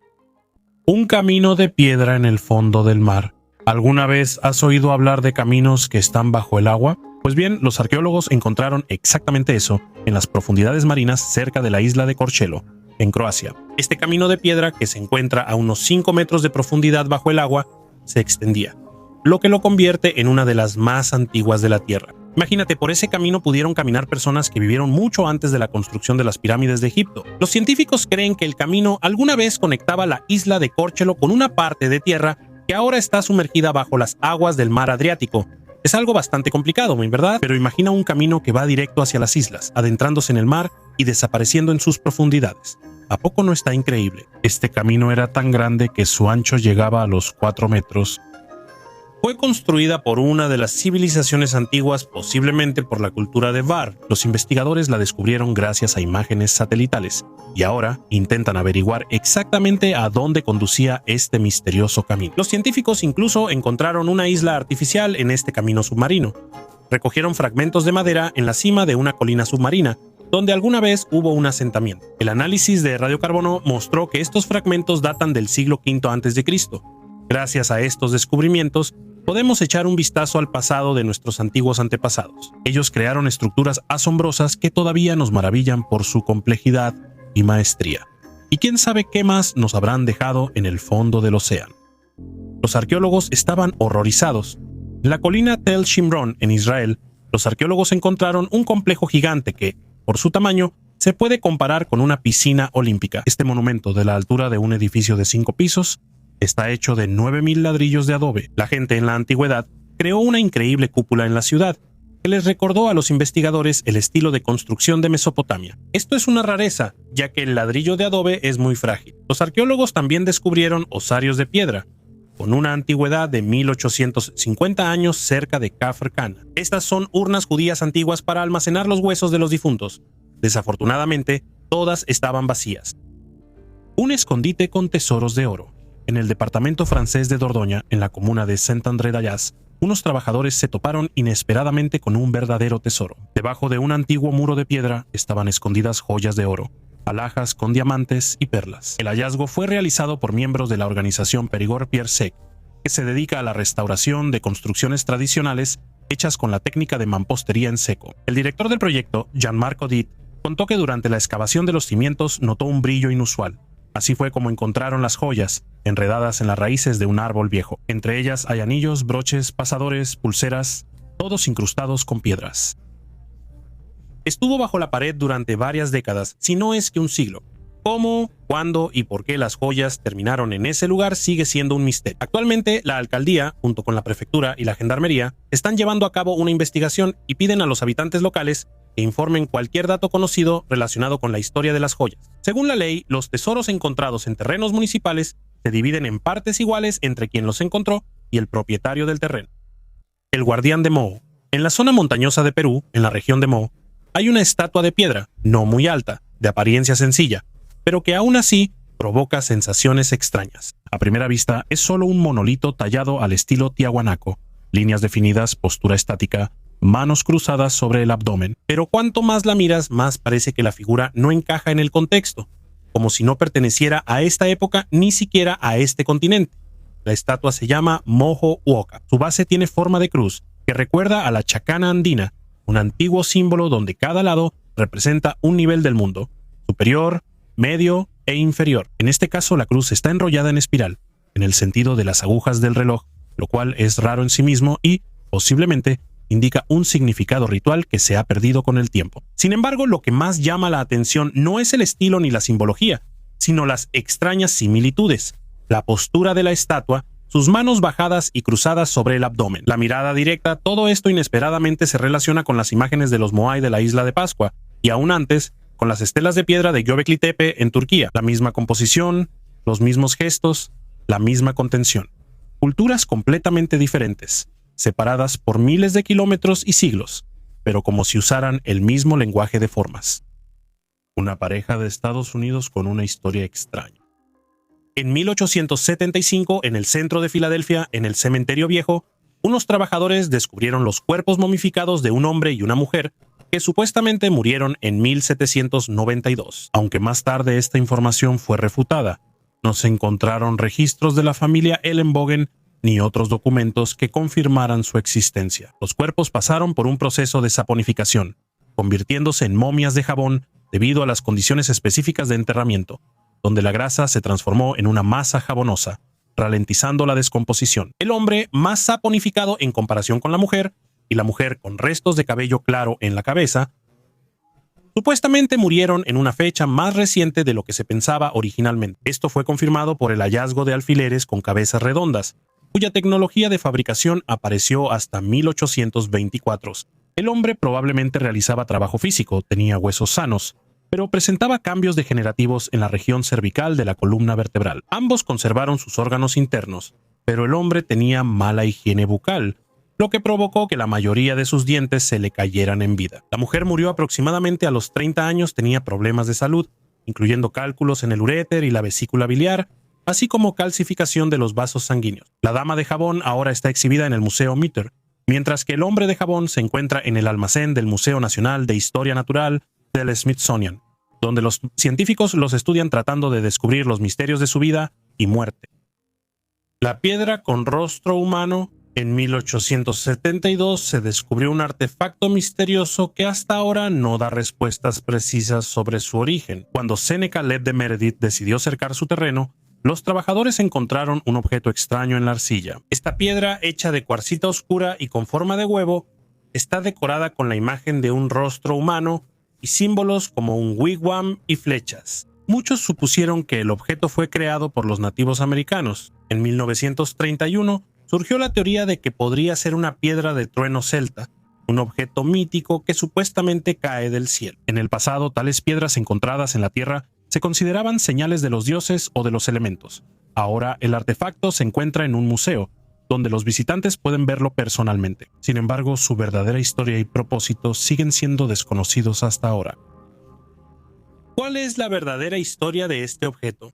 Un camino de piedra en el fondo del mar. ¿Alguna vez has oído hablar de caminos que están bajo el agua? Pues bien, los arqueólogos encontraron exactamente eso en las profundidades marinas cerca de la isla de Korčelo, en Croacia. Este camino de piedra, que se encuentra a unos 5 metros de profundidad bajo el agua, se extendía, lo que lo convierte en una de las más antiguas de la Tierra. Imagínate, por ese camino pudieron caminar personas que vivieron mucho antes de la construcción de las pirámides de Egipto. Los científicos creen que el camino alguna vez conectaba la isla de Korčelo con una parte de tierra que ahora está sumergida bajo las aguas del mar Adriático. Es algo bastante complicado, ¿verdad? Pero imagina un camino que va directo hacia las islas, adentrándose en el mar y desapareciendo en sus profundidades. ¿A poco no está increíble? Este camino era tan grande que su ancho llegaba a los 4 metros. Fue construida por una de las civilizaciones antiguas, posiblemente por la cultura de Var. Los investigadores la descubrieron gracias a imágenes satelitales y ahora intentan averiguar exactamente a dónde conducía este misterioso camino. Los científicos incluso encontraron una isla artificial en este camino submarino. Recogieron fragmentos de madera en la cima de una colina submarina, donde alguna vez hubo un asentamiento. El análisis de radiocarbono mostró que estos fragmentos datan del siglo V a.C. Gracias a estos descubrimientos, podemos echar un vistazo al pasado de nuestros antiguos antepasados. Ellos crearon estructuras asombrosas que todavía nos maravillan por su complejidad y maestría. Y quién sabe qué más nos habrán dejado en el fondo del océano. Los arqueólogos estaban horrorizados. En la colina Tel Shimron, en Israel, los arqueólogos encontraron un complejo gigante que, por su tamaño, se puede comparar con una piscina olímpica. Este monumento, de la altura de un edificio de 5 pisos, está hecho de 9000 ladrillos de adobe. La gente en la antigüedad creó una increíble cúpula en la ciudad, que les recordó a los investigadores el estilo de construcción de Mesopotamia. Esto es una rareza, ya que el ladrillo de adobe es muy frágil. Los arqueólogos también descubrieron osarios de piedra, con una antigüedad de 1850 años cerca de Kafr Khana. Estas son urnas judías antiguas para almacenar los huesos de los difuntos. Desafortunadamente, todas estaban vacías. Un escondite con tesoros de oro. En el departamento francés de Dordoña, en la comuna de Saint-André-d'Allas, unos trabajadores se toparon inesperadamente con un verdadero tesoro. Debajo de un antiguo muro de piedra estaban escondidas joyas de oro, alhajas con diamantes y perlas. El hallazgo fue realizado por miembros de la organización Périgord-Pierre Sec, que se dedica a la restauración de construcciones tradicionales hechas con la técnica de mampostería en seco. El director del proyecto, Jean-Marc Audit, contó que durante la excavación de los cimientos notó un brillo inusual. Así fue como encontraron las joyas, enredadas en las raíces de un árbol viejo. Entre ellas hay anillos, broches, pasadores, pulseras, todos incrustados con piedras. Estuvo bajo la pared durante varias décadas, si no es que un siglo. Cómo, cuándo y por qué las joyas terminaron en ese lugar sigue siendo un misterio. Actualmente, la alcaldía, junto con la prefectura y la gendarmería, están llevando a cabo una investigación y piden a los habitantes locales que informen cualquier dato conocido relacionado con la historia de las joyas. Según la ley, los tesoros encontrados en terrenos municipales se dividen en partes iguales entre quien los encontró y el propietario del terreno. El guardián de Moho. En la zona montañosa de Perú, en la región de Moho, hay una estatua de piedra, no muy alta, de apariencia sencilla, pero que aún así provoca sensaciones extrañas. A primera vista, es solo un monolito tallado al estilo tiahuanaco, líneas definidas, postura estática, manos cruzadas sobre el abdomen. Pero cuanto más la miras, más parece que la figura no encaja en el contexto, como si no perteneciera a esta época ni siquiera a este continente. La estatua se llama Moho Uoca. Su base tiene forma de cruz, que recuerda a la chacana andina, un antiguo símbolo donde cada lado representa un nivel del mundo, superior, medio e inferior. En este caso, la cruz está enrollada en espiral, en el sentido de las agujas del reloj, lo cual es raro en sí mismo y, Posiblemente indica un significado ritual que se ha perdido con el tiempo. Sin embargo, lo que más llama la atención no es el estilo ni la simbología, sino las extrañas similitudes, la postura de la estatua, sus manos bajadas y cruzadas sobre el abdomen, la mirada directa. Todo esto inesperadamente se relaciona con las imágenes de los Moai de la isla de Pascua, y aún antes, con las estelas de piedra de Göbekli Tepe en Turquía. La misma composición, los mismos gestos, la misma contención. Culturas completamente diferentes, separadas por miles de kilómetros y siglos, pero como si usaran el mismo lenguaje de formas. Una pareja de Estados Unidos con una historia extraña. En 1875, en el centro de Filadelfia, en el Cementerio Viejo, unos trabajadores descubrieron los cuerpos momificados de un hombre y una mujer que supuestamente murieron en 1792. Aunque más tarde esta información fue refutada, no se encontraron registros de la familia Ellenbogen ni otros documentos que confirmaran su existencia. Los cuerpos pasaron por un proceso de saponificación, convirtiéndose en momias de jabón debido a las condiciones específicas de enterramiento, donde la grasa se transformó en una masa jabonosa, ralentizando la descomposición. El hombre más saponificado en comparación con la mujer, y la mujer con restos de cabello claro en la cabeza, supuestamente murieron en una fecha más reciente de lo que se pensaba originalmente. Esto fue confirmado por el hallazgo de alfileres con cabezas redondas, cuya tecnología de fabricación apareció hasta 1824. El hombre probablemente realizaba trabajo físico, tenía huesos sanos, pero presentaba cambios degenerativos en la región cervical de la columna vertebral. Ambos conservaron sus órganos internos, pero el hombre tenía mala higiene bucal, lo que provocó que la mayoría de sus dientes se le cayeran en vida. La mujer murió aproximadamente a los 30 años, tenía problemas de salud, incluyendo cálculos en el uréter y la vesícula biliar, así como calcificación de los vasos sanguíneos. La dama de jabón ahora está exhibida en el Museo Mitter, mientras que el hombre de jabón se encuentra en el almacén del Museo Nacional de Historia Natural del Smithsonian, donde los científicos los estudian tratando de descubrir los misterios de su vida y muerte. La piedra con rostro humano. En 1872 se descubrió un artefacto misterioso que hasta ahora no da respuestas precisas sobre su origen. Cuando Seneca Led de Meredith decidió cercar su terreno, los trabajadores encontraron un objeto extraño en la arcilla. Esta piedra, hecha de cuarcita oscura y con forma de huevo, está decorada con la imagen de un rostro humano y símbolos como un wigwam y flechas. Muchos supusieron que el objeto fue creado por los nativos americanos. En 1931, surgió la teoría de que podría ser una piedra de trueno celta, un objeto mítico que supuestamente cae del cielo. En el pasado, tales piedras encontradas en la tierra se consideraban señales de los dioses o de los elementos. Ahora, el artefacto se encuentra en un museo, donde los visitantes pueden verlo personalmente. Sin embargo, su verdadera historia y propósito siguen siendo desconocidos hasta ahora. ¿Cuál es la verdadera historia de este objeto?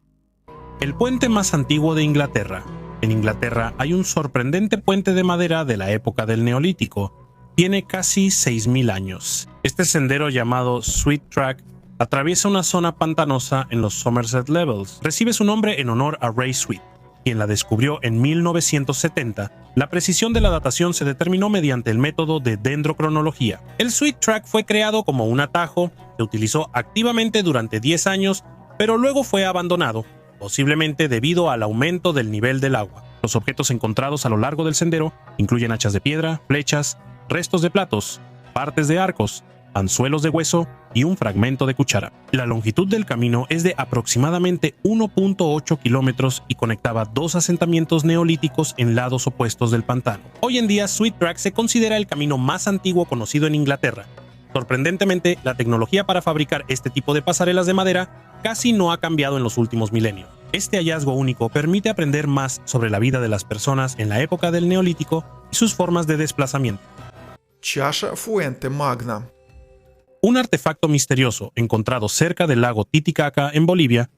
El puente más antiguo de Inglaterra. En Inglaterra hay un sorprendente puente de madera de la época del Neolítico. Tiene casi 6.000 años. Este sendero llamado Sweet Track atraviesa una zona pantanosa en los Somerset Levels. Recibe su nombre en honor a Ray Sweet, quien la descubrió en 1970. La precisión de la datación se determinó mediante el método de dendrocronología. El Sweet Track fue creado como un atajo, se utilizó activamente durante 10 años, pero luego fue abandonado, posiblemente debido al aumento del nivel del agua. Los objetos encontrados a lo largo del sendero incluyen hachas de piedra, flechas, restos de platos, partes de arcos, anzuelos de hueso y un fragmento de cuchara. La longitud del camino es de aproximadamente 1.8 kilómetros y conectaba dos asentamientos neolíticos en lados opuestos del pantano. Hoy en día, Sweet Track se considera el camino más antiguo conocido en Inglaterra. Sorprendentemente, la tecnología para fabricar este tipo de pasarelas de madera casi no ha cambiado en los últimos milenios. Este hallazgo único permite aprender más sobre la vida de las personas en la época del Neolítico y sus formas de desplazamiento. Чаша Fuente Magna. Un artefacto misterioso encontrado cerca del lago Titicaca en Bolivia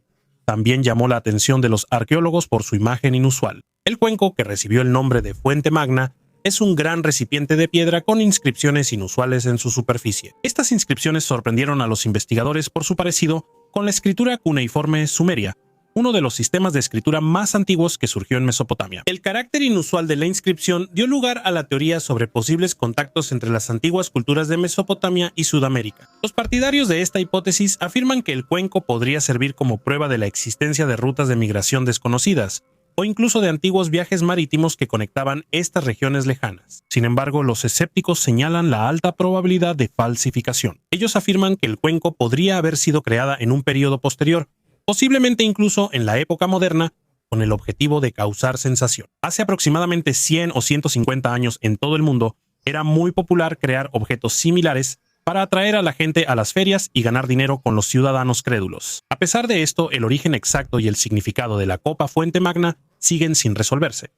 también llamó la atención de los arqueólogos por su imagen inusual. El cuenco, que recibió el nombre de Fuente Magna, es un gran recipiente de piedra con inscripciones inusuales en su superficie. Estas inscripciones sorprendieron a los investigadores por su parecido con la escritura cuneiforme sumeria, uno de los sistemas de escritura más antiguos que surgió en Mesopotamia. El carácter inusual de la inscripción dio lugar a la teoría sobre posibles contactos entre las antiguas culturas de Mesopotamia y Sudamérica. Los partidarios de esta hipótesis afirman que el cuenco podría servir como prueba de la existencia de rutas de migración desconocidas, o incluso de antiguos viajes marítimos que conectaban estas regiones lejanas. Sin embargo, los escépticos señalan la alta probabilidad de falsificación. Ellos afirman que el cuenco podría haber sido creada en un periodo posterior, posiblemente incluso en la época moderna, con el objetivo de causar sensación. Hace aproximadamente 100 o 150 años en todo el mundo, era muy popular crear objetos similares para atraer a la gente a las ferias y ganar dinero con los ciudadanos crédulos. A pesar de esto, el origen exacto y el significado de la copa Fuente Magna siguen sin resolverse.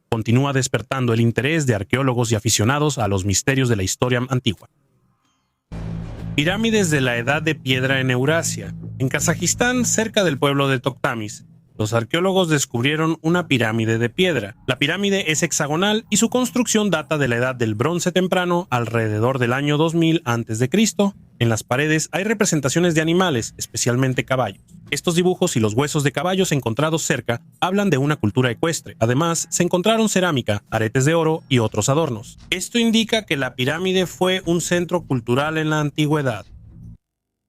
Continúa despertando el interés de arqueólogos y aficionados a los misterios de la historia antigua. Pirámides de la Edad de Piedra en Eurasia. En Kazajistán, cerca del pueblo de Toktamis, los arqueólogos descubrieron una pirámide de piedra. La pirámide es hexagonal y su construcción data de la edad del Bronce temprano, alrededor del año 2000 a.C. En las paredes hay representaciones de animales, especialmente caballos. Estos dibujos y los huesos de caballos encontrados cerca hablan de una cultura ecuestre. Además, se encontraron cerámica, aretes de oro y otros adornos. Esto indica que la pirámide fue un centro cultural en la antigüedad.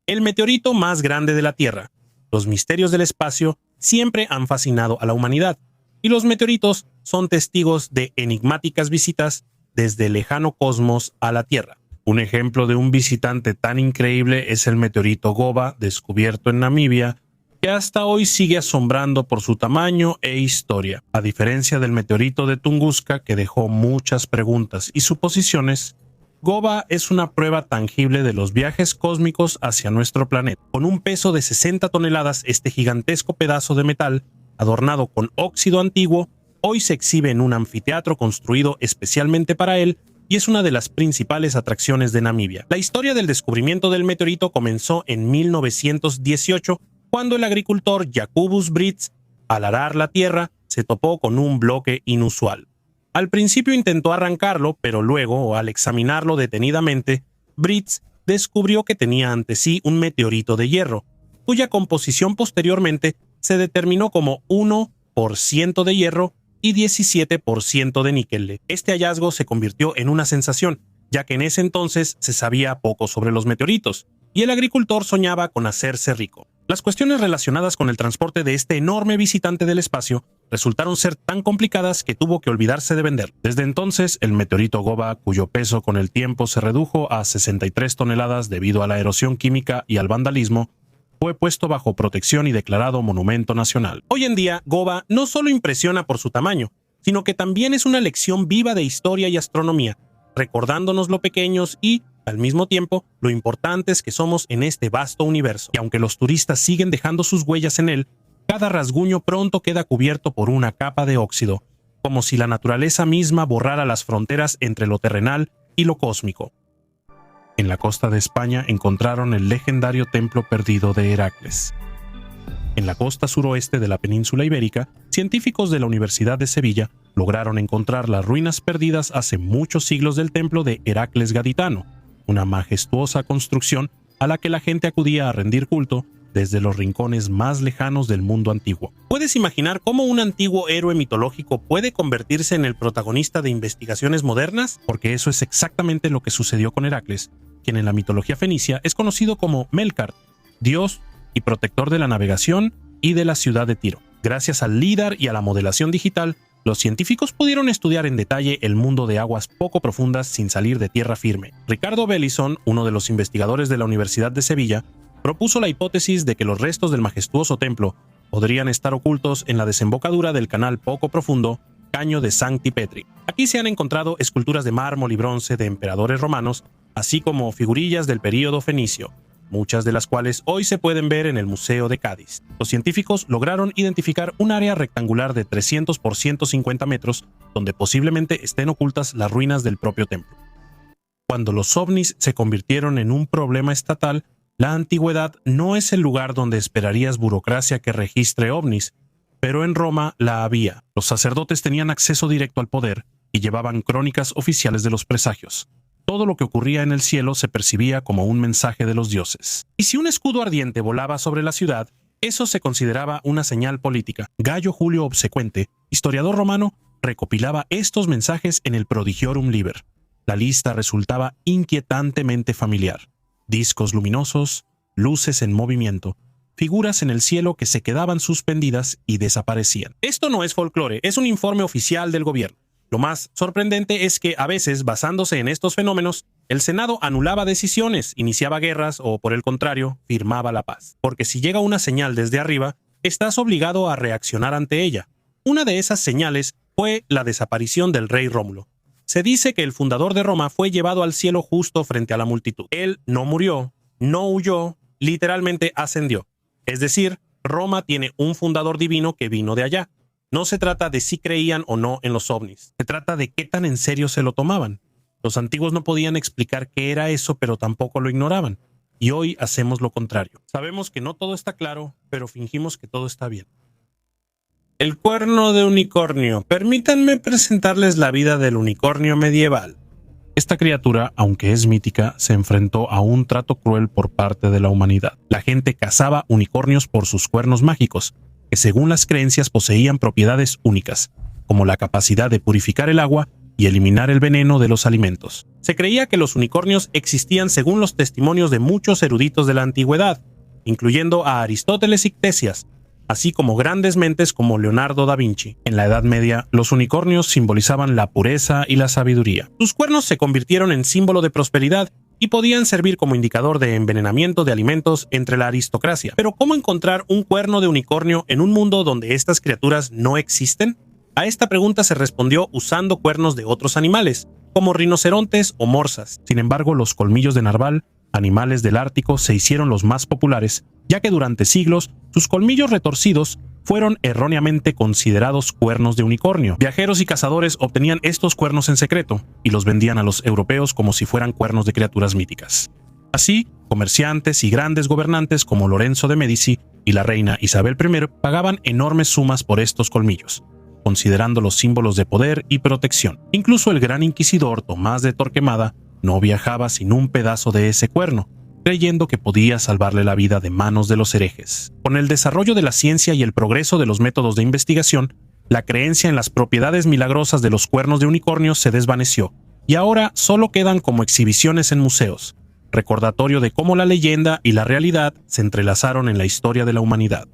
El meteorito más grande de la Tierra. Los misterios del espacio siempre han fascinado a la humanidad, y los meteoritos son testigos de enigmáticas visitas desde el lejano cosmos a la Tierra. Un ejemplo de un visitante tan increíble es el meteorito Goba, descubierto en Namibia, que hasta hoy sigue asombrando por su tamaño e historia. A diferencia del meteorito de Tunguska, que dejó muchas preguntas y suposiciones, Goba es una prueba tangible de los viajes cósmicos hacia nuestro planeta. Con un peso de 60 toneladas, este gigantesco pedazo de metal, adornado con óxido antiguo, hoy se exhibe en un anfiteatro construido especialmente para él y es una de las principales atracciones de Namibia. La historia del descubrimiento del meteorito comenzó en 1918, cuando el agricultor Jacobus Brits, al arar la tierra, se topó con un bloque inusual. Al principio intentó arrancarlo, pero luego, al examinarlo detenidamente, Brits descubrió que tenía ante sí un meteorito de hierro, cuya composición posteriormente se determinó como 1% de hierro y 17% de níquel. Este hallazgo se convirtió en una sensación, ya que en ese entonces se sabía poco sobre los meteoritos, y el agricultor soñaba con hacerse rico. Las cuestiones relacionadas con el transporte de este enorme visitante del espacio resultaron ser tan complicadas que tuvo que olvidarse de vender. Desde entonces, el meteorito Goba, cuyo peso con el tiempo se redujo a 63 toneladas debido a la erosión química y al vandalismo, fue puesto bajo protección y declarado monumento nacional. Hoy en día, Goba no solo impresiona por su tamaño, sino que también es una lección viva de historia y astronomía, recordándonos lo pequeños y, al mismo tiempo, lo importantes que somos en este vasto universo. Y aunque los turistas siguen dejando sus huellas en él, cada rasguño pronto queda cubierto por una capa de óxido, como si la naturaleza misma borrara las fronteras entre lo terrenal y lo cósmico. En la costa de España encontraron el legendario templo perdido de Heracles. En la costa suroeste de la península ibérica, científicos de la Universidad de Sevilla lograron encontrar las ruinas perdidas hace muchos siglos del templo de Heracles Gaditano, una majestuosa construcción a la que la gente acudía a rendir culto desde los rincones más lejanos del mundo antiguo. ¿Puedes imaginar cómo un antiguo héroe mitológico puede convertirse en el protagonista de investigaciones modernas? Porque eso es exactamente lo que sucedió con Heracles, quien en la mitología fenicia es conocido como Melkart, dios y protector de la navegación y de la ciudad de Tiro. Gracias al LIDAR y a la modelación digital, los científicos pudieron estudiar en detalle el mundo de aguas poco profundas sin salir de tierra firme. Ricardo Bellison, uno de los investigadores de la Universidad de Sevilla, propuso la hipótesis de que los restos del majestuoso templo podrían estar ocultos en la desembocadura del canal poco profundo Caño de Sancti Petri. Aquí se han encontrado esculturas de mármol y bronce de emperadores romanos, así como figurillas del período fenicio, muchas de las cuales hoy se pueden ver en el Museo de Cádiz. Los científicos lograron identificar un área rectangular de 300 por 150 metros, donde posiblemente estén ocultas las ruinas del propio templo. Cuando los ovnis se convirtieron en un problema estatal, la antigüedad no es el lugar donde esperarías burocracia que registre ovnis, pero en Roma la había. Los sacerdotes tenían acceso directo al poder y llevaban crónicas oficiales de los presagios. Todo lo que ocurría en el cielo se percibía como un mensaje de los dioses. Y si un escudo ardiente volaba sobre la ciudad, eso se consideraba una señal política. Gayo Julio Obsecuente, historiador romano, recopilaba estos mensajes en el Prodigiorum Liber. La lista resultaba inquietantemente familiar. Discos luminosos, luces en movimiento, figuras en el cielo que se quedaban suspendidas y desaparecían. Esto no es folclore, es un informe oficial del gobierno. Lo más sorprendente es que a veces, basándose en estos fenómenos, el Senado anulaba decisiones, iniciaba guerras o, por el contrario, firmaba la paz. Porque si llega una señal desde arriba, estás obligado a reaccionar ante ella. Una de esas señales fue la desaparición del rey Rómulo. Se dice que el fundador de Roma fue llevado al cielo justo frente a la multitud. Él no murió, no huyó, literalmente ascendió. Es decir, Roma tiene un fundador divino que vino de allá. No se trata de si creían o no en los ovnis. Se trata de qué tan en serio se lo tomaban. Los antiguos no podían explicar qué era eso, pero tampoco lo ignoraban. Y hoy hacemos lo contrario. Sabemos que no todo está claro, pero fingimos que todo está bien. El cuerno de unicornio. Permítanme presentarles la vida del unicornio medieval. Esta criatura, aunque es mítica, se enfrentó a un trato cruel por parte de la humanidad. La gente cazaba unicornios por sus cuernos mágicos, que según las creencias poseían propiedades únicas, como la capacidad de purificar el agua y eliminar el veneno de los alimentos. Se creía que los unicornios existían según los testimonios de muchos eruditos de la antigüedad, incluyendo a Aristóteles y Ctesias, así como grandes mentes como Leonardo da Vinci. En la Edad Media, los unicornios simbolizaban la pureza y la sabiduría. Sus cuernos se convirtieron en símbolo de prosperidad y podían servir como indicador de envenenamiento de alimentos entre la aristocracia. Pero ¿cómo encontrar un cuerno de unicornio en un mundo donde estas criaturas no existen? A esta pregunta se respondió usando cuernos de otros animales, como rinocerontes o morsas. Sin embargo, los colmillos de narval, animales del Ártico, se hicieron los más populares, ya que durante siglos sus colmillos retorcidos fueron erróneamente considerados cuernos de unicornio. Viajeros y cazadores obtenían estos cuernos en secreto y los vendían a los europeos como si fueran cuernos de criaturas míticas. Así, comerciantes y grandes gobernantes como Lorenzo de Medici y la reina Isabel I pagaban enormes sumas por estos colmillos, considerándolos símbolos de poder y protección. Incluso el gran inquisidor Tomás de Torquemada no viajaba sin un pedazo de ese cuerno, creyendo que podía salvarle la vida de manos de los herejes. Con el desarrollo de la ciencia y el progreso de los métodos de investigación, la creencia en las propiedades milagrosas de los cuernos de unicornio se desvaneció, y ahora solo quedan como exhibiciones en museos, recordatorio de cómo la leyenda y la realidad se entrelazaron en la historia de la humanidad.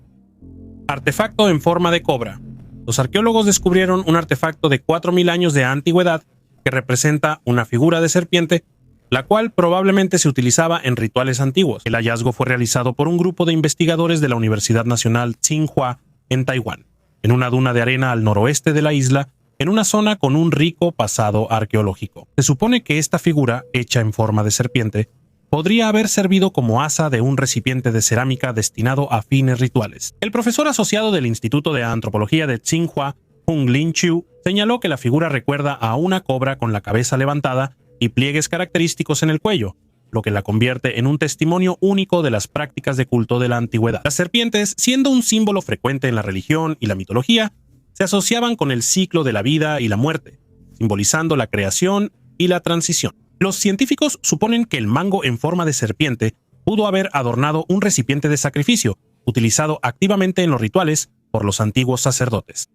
Artefacto en forma de cobra. Los arqueólogos descubrieron un artefacto de 4000 años de antigüedad que representa una figura de serpiente, la cual probablemente se utilizaba en rituales antiguos. El hallazgo fue realizado por un grupo de investigadores de la Universidad Nacional Tsinghua en Taiwán, en una duna de arena al noroeste de la isla, en una zona con un rico pasado arqueológico. Se supone que esta figura, hecha en forma de serpiente, podría haber servido como asa de un recipiente de cerámica destinado a fines rituales. El profesor asociado del Instituto de Antropología de Tsinghua, Hung Lin Chiu, señaló que la figura recuerda a una cobra con la cabeza levantada y pliegues característicos en el cuello, lo que la convierte en un testimonio único de las prácticas de culto de la antigüedad. Las serpientes, siendo un símbolo frecuente en la religión y la mitología, se asociaban con el ciclo de la vida y la muerte, simbolizando la creación y la transición. Los científicos suponen que el mango en forma de serpiente pudo haber adornado un recipiente de sacrificio, utilizado activamente en los rituales por los antiguos sacerdotes.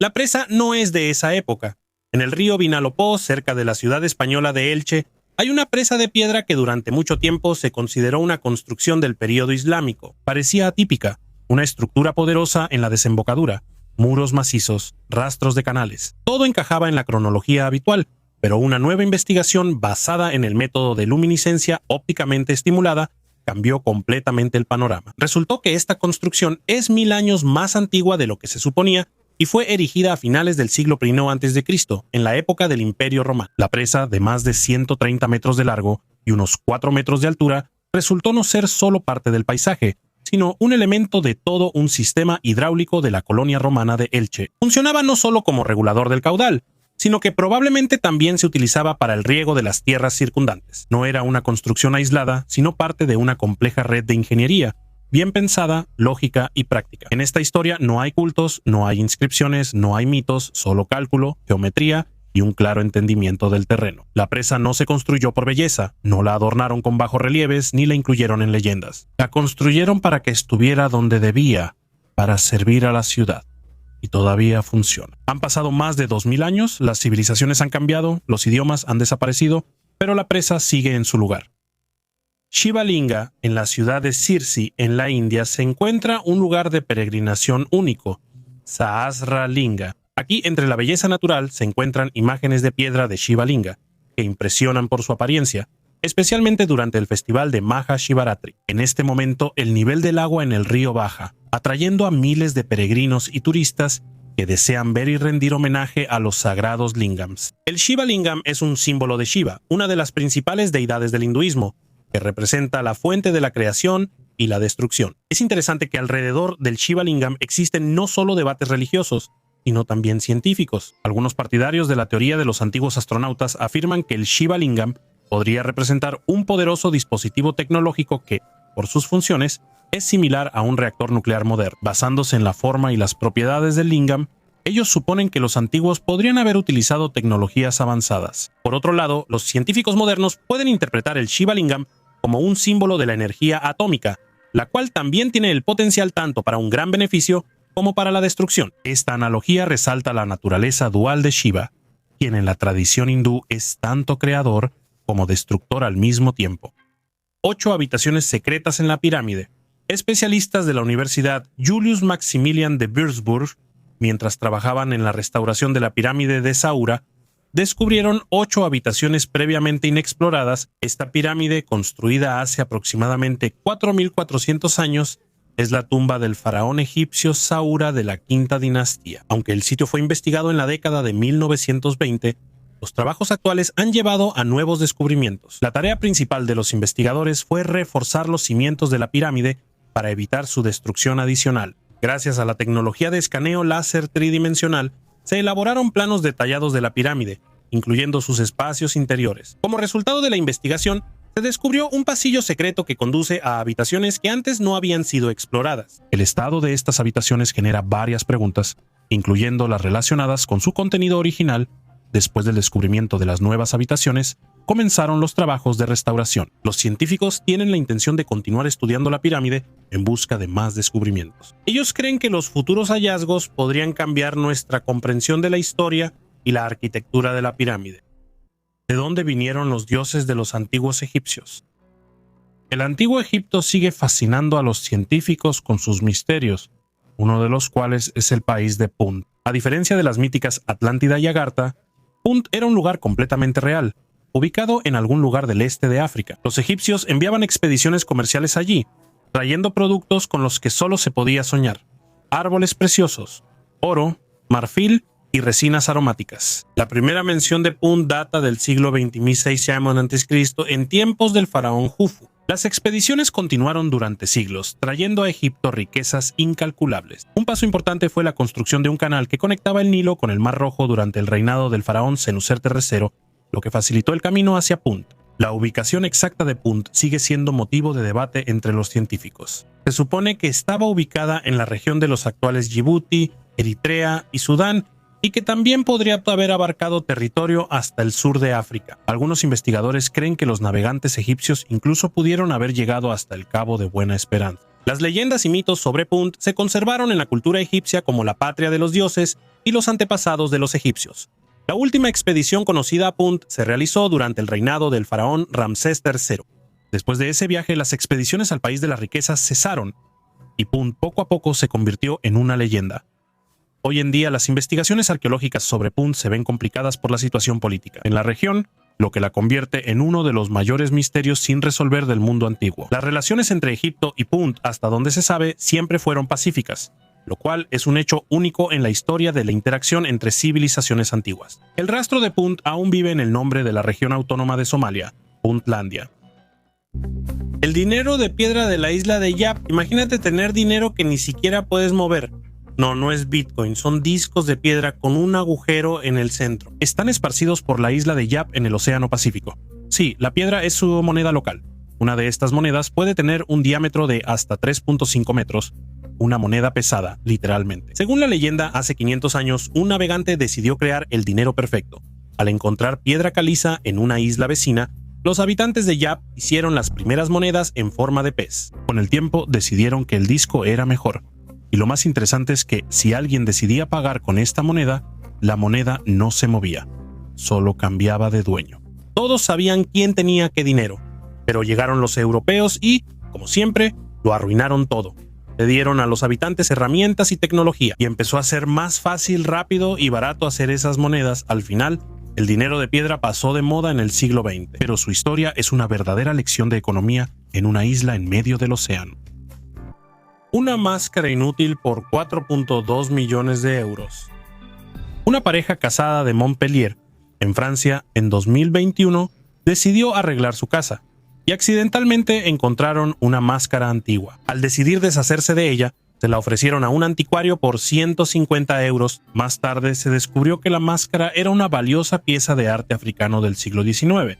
La presa no es de esa época. En el río Vinalopó, cerca de la ciudad española de Elche, hay una presa de piedra que durante mucho tiempo se consideró una construcción del período islámico. Parecía atípica, una estructura poderosa en la desembocadura, muros macizos, rastros de canales. Todo encajaba en la cronología habitual, pero una nueva investigación basada en el método de luminiscencia ópticamente estimulada cambió completamente el panorama. Resultó que esta construcción es 1000 años más antigua de lo que se suponía y fue erigida a finales del siglo I a.C., en la época del Imperio Romano. La presa, de más de 130 metros de largo y unos 4 metros de altura, resultó no ser solo parte del paisaje, sino un elemento de todo un sistema hidráulico de la colonia romana de Elche. Funcionaba no solo como regulador del caudal, sino que probablemente también se utilizaba para el riego de las tierras circundantes. No era una construcción aislada, sino parte de una compleja red de ingeniería, bien pensada, lógica y práctica. En esta historia no hay cultos, no hay inscripciones, no hay mitos, solo cálculo, geometría y un claro entendimiento del terreno. La presa no se construyó por belleza, no la adornaron con bajorrelieves ni la incluyeron en leyendas. La construyeron para que estuviera donde debía, para servir a la ciudad. Y todavía funciona. Han pasado más de 2000 años, las civilizaciones han cambiado, los idiomas han desaparecido, pero la presa sigue en su lugar. Shiva Linga, en la ciudad de Sirsi, en la India, se encuentra un lugar de peregrinación único, Sahasra Linga. Aquí, entre la belleza natural, se encuentran imágenes de piedra de Shiva Linga, que impresionan por su apariencia, especialmente durante el festival de Maha Shivaratri. En este momento, el nivel del agua en el río baja, atrayendo a miles de peregrinos y turistas que desean ver y rendir homenaje a los sagrados lingams. El Shiva Lingam es un símbolo de Shiva, una de las principales deidades del hinduismo, que representa la fuente de la creación y la destrucción. Es interesante que alrededor del Shiva Lingam existen no solo debates religiosos, sino también científicos. Algunos partidarios de la teoría de los antiguos astronautas afirman que el Shiva Lingam podría representar un poderoso dispositivo tecnológico que, por sus funciones, es similar a un reactor nuclear moderno. Basándose en la forma y las propiedades del lingam, ellos suponen que los antiguos podrían haber utilizado tecnologías avanzadas. Por otro lado, los científicos modernos pueden interpretar el Shiva Lingam como un símbolo de la energía atómica, la cual también tiene el potencial tanto para un gran beneficio como para la destrucción. Esta analogía resalta la naturaleza dual de Shiva, quien en la tradición hindú es tanto creador como destructor al mismo tiempo. 8 habitaciones secretas en la pirámide. Especialistas de la Universidad Julius Maximilian de Würzburg, mientras trabajaban en la restauración de la pirámide de Saura, descubrieron 8 habitaciones previamente inexploradas. Esta pirámide, construida hace aproximadamente 4.400 años, es la tumba del faraón egipcio Saura de la quinta dinastía. Aunque el sitio fue investigado en la década de 1920, los trabajos actuales han llevado a nuevos descubrimientos. La tarea principal de los investigadores fue reforzar los cimientos de la pirámide para evitar su destrucción adicional. Gracias a la tecnología de escaneo láser tridimensional, se elaboraron planos detallados de la pirámide, incluyendo sus espacios interiores. Como resultado de la investigación, se descubrió un pasillo secreto que conduce a habitaciones que antes no habían sido exploradas. El estado de estas habitaciones genera varias preguntas, incluyendo las relacionadas con su contenido original. Después del descubrimiento de las nuevas habitaciones, comenzaron los trabajos de restauración. Los científicos tienen la intención de continuar estudiando la pirámide en busca de más descubrimientos. Ellos creen que los futuros hallazgos podrían cambiar nuestra comprensión de la historia y la arquitectura de la pirámide. ¿De dónde vinieron los dioses de los antiguos egipcios? El antiguo Egipto sigue fascinando a los científicos con sus misterios, uno de los cuales es el país de Punt. A diferencia de las míticas Atlántida y Agartha, Punt era un lugar completamente real, ubicado en algún lugar del este de África. Los egipcios enviaban expediciones comerciales allí, trayendo productos con los que solo se podía soñar: árboles preciosos, oro, marfil y resinas aromáticas. La primera mención de Punt data del siglo 26 a.C. en tiempos del faraón Jufu. Las expediciones continuaron durante siglos, trayendo a Egipto riquezas incalculables. Un paso importante fue la construcción de un canal que conectaba el Nilo con el Mar Rojo durante el reinado del faraón Senuserte III, lo que facilitó el camino hacia Punt. La ubicación exacta de Punt sigue siendo motivo de debate entre los científicos. Se supone que estaba ubicada en la región de los actuales Djibouti, Eritrea y Sudán, y que también podría haber abarcado territorio hasta el sur de África. Algunos investigadores creen que los navegantes egipcios incluso pudieron haber llegado hasta el Cabo de Buena Esperanza. Las leyendas y mitos sobre Punt se conservaron en la cultura egipcia como la patria de los dioses y los antepasados de los egipcios. La última expedición conocida a Punt se realizó durante el reinado del faraón Ramsés III. Después de ese viaje, las expediciones al país de las riquezas cesaron, y Punt poco a poco se convirtió en una leyenda. Hoy en día, las investigaciones arqueológicas sobre Punt se ven complicadas por la situación política en la región, lo que la convierte en uno de los mayores misterios sin resolver del mundo antiguo. Las relaciones entre Egipto y Punt, hasta donde se sabe, siempre fueron pacíficas, lo cual es un hecho único en la historia de la interacción entre civilizaciones antiguas. El rastro de Punt aún vive en el nombre de la región autónoma de Somalia, Puntlandia. El dinero de piedra de la isla de Yap. Imagínate tener dinero que ni siquiera puedes mover. No es Bitcoin, son discos de piedra con un agujero en el centro. Están esparcidos por la isla de Yap en el Océano Pacífico. Sí, la piedra es su moneda local. Una de estas monedas puede tener un diámetro de hasta 3.5 metros. Una moneda pesada, literalmente. Según la leyenda, hace 500 años, un navegante decidió crear el dinero perfecto. Al encontrar piedra caliza en una isla vecina, los habitantes de Yap hicieron las primeras monedas en forma de pez. Con el tiempo decidieron que el disco era mejor. Y lo más interesante es que si alguien decidía pagar con esta moneda, la moneda no se movía, solo cambiaba de dueño. Todos sabían quién tenía qué dinero. Pero llegaron los europeos y, como siempre, lo arruinaron todo. Le dieron a los habitantes herramientas y tecnología, y empezó a ser más fácil, rápido y barato hacer esas monedas. Al final, el dinero de piedra pasó de moda en el siglo XX, pero su historia es una verdadera lección de economía en una isla en medio del océano. Una máscara inútil por 4.2 millones de euros. Una pareja casada de Montpellier, en Francia, en 2021, decidió arreglar su casa y accidentalmente encontraron una máscara antigua. Al decidir deshacerse de ella, se la ofrecieron a un anticuario por 150 euros. Más tarde se descubrió que la máscara era una valiosa pieza de arte africano del siglo XIX,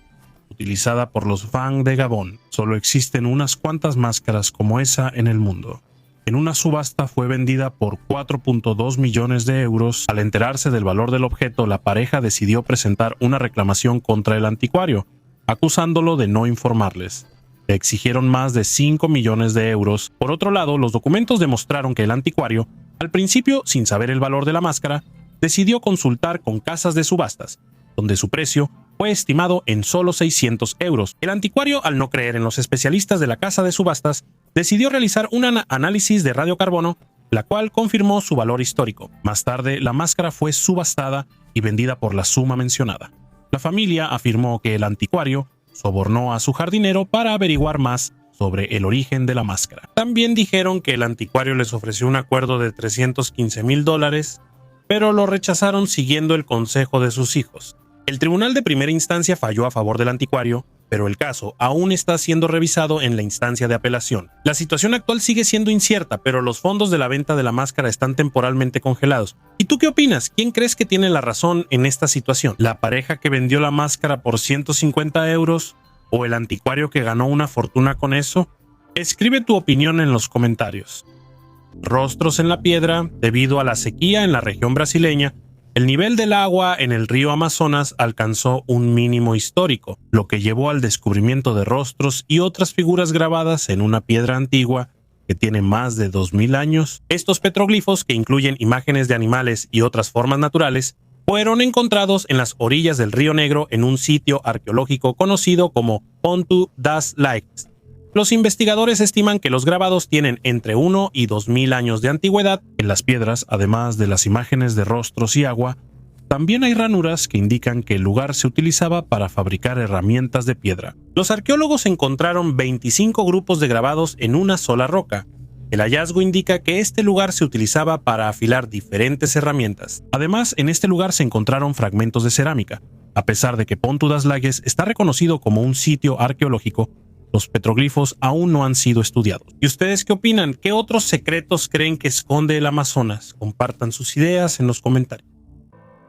utilizada por los Fang de Gabón. Solo existen unas cuantas máscaras como esa en el mundo. En una subasta fue vendida por 4.2 millones de euros. Al enterarse del valor del objeto, la pareja decidió presentar una reclamación contra el anticuario, acusándolo de no informarles. Le exigieron más de 5 millones de euros. Por otro lado, los documentos demostraron que el anticuario, al principio sin saber el valor de la máscara, decidió consultar con casas de subastas, donde su precio fue estimado en solo 600 euros. El anticuario, al no creer en los especialistas de la casa de subastas, decidió realizar un análisis de radiocarbono, la cual confirmó su valor histórico. Más tarde, la máscara fue subastada y vendida por la suma mencionada. La familia afirmó que el anticuario sobornó a su jardinero para averiguar más sobre el origen de la máscara. También dijeron que el anticuario les ofreció un acuerdo de $315,000, pero lo rechazaron siguiendo el consejo de sus hijos. El tribunal de primera instancia falló a favor del anticuario, pero el caso aún está siendo revisado en la instancia de apelación. La situación actual sigue siendo incierta, pero los fondos de la venta de la máscara están temporalmente congelados. ¿Y tú qué opinas? ¿Quién crees que tiene la razón en esta situación? ¿La pareja que vendió la máscara por 150 euros o el anticuario que ganó una fortuna con eso? Escribe tu opinión en los comentarios. Rostros en la piedra. Debido a la sequía en la región brasileña, el nivel del agua en el río Amazonas alcanzó un mínimo histórico, lo que llevó al descubrimiento de rostros y otras figuras grabadas en una piedra antigua que tiene más de 2000 años. Estos petroglifos, que incluyen imágenes de animales y otras formas naturales, fueron encontrados en las orillas del Río Negro en un sitio arqueológico conocido como Ponta das Lages. Los investigadores estiman que los grabados tienen entre 1 y 2000 años de antigüedad. En las piedras, además de las imágenes de rostros y agua, también hay ranuras que indican que el lugar se utilizaba para fabricar herramientas de piedra. Los arqueólogos encontraron 25 grupos de grabados en una sola roca. El hallazgo indica que este lugar se utilizaba para afilar diferentes herramientas. Además, en este lugar se encontraron fragmentos de cerámica. A pesar de que Ponta das Lages está reconocido como un sitio arqueológico, los petroglifos aún no han sido estudiados. ¿Y ustedes qué opinan? ¿Qué otros secretos creen que esconde el Amazonas? Compartan sus ideas en los comentarios.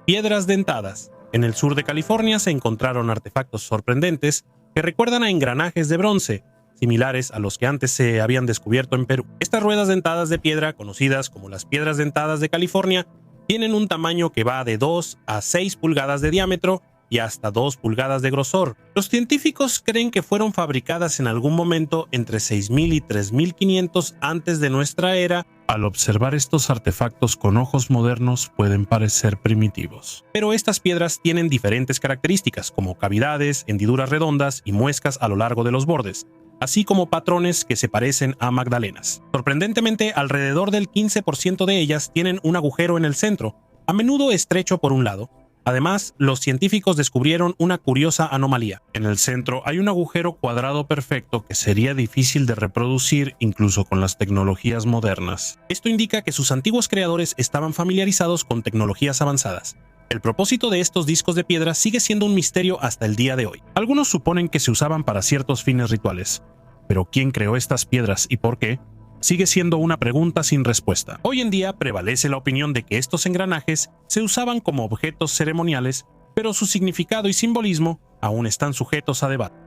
Piedras dentadas. En el sur de California se encontraron artefactos sorprendentes que recuerdan a engranajes de bronce, similares a los que antes se habían descubierto en Perú. Estas ruedas dentadas de piedra, conocidas como las piedras dentadas de California, tienen un tamaño que va de 2 a 6 pulgadas de diámetro y hasta 2 pulgadas de grosor. Los científicos creen que fueron fabricadas en algún momento entre 6000 y 3500 antes de nuestra era. Al observar estos artefactos con ojos modernos pueden parecer primitivos. Pero estas piedras tienen diferentes características, como cavidades, hendiduras redondas y muescas a lo largo de los bordes, así como patrones que se parecen a magdalenas. Sorprendentemente, alrededor del 15% de ellas tienen un agujero en el centro, a menudo estrecho por un lado. Además, los científicos descubrieron una curiosa anomalía. En el centro hay un agujero cuadrado perfecto que sería difícil de reproducir incluso con las tecnologías modernas. Esto indica que sus antiguos creadores estaban familiarizados con tecnologías avanzadas. El propósito de estos discos de piedra sigue siendo un misterio hasta el día de hoy. Algunos suponen que se usaban para ciertos fines rituales, pero ¿quién creó estas piedras y por qué? Sigue siendo una pregunta sin respuesta. Hoy en día prevalece la opinión de que estos engranajes se usaban como objetos ceremoniales, pero su significado y simbolismo aún están sujetos a debate.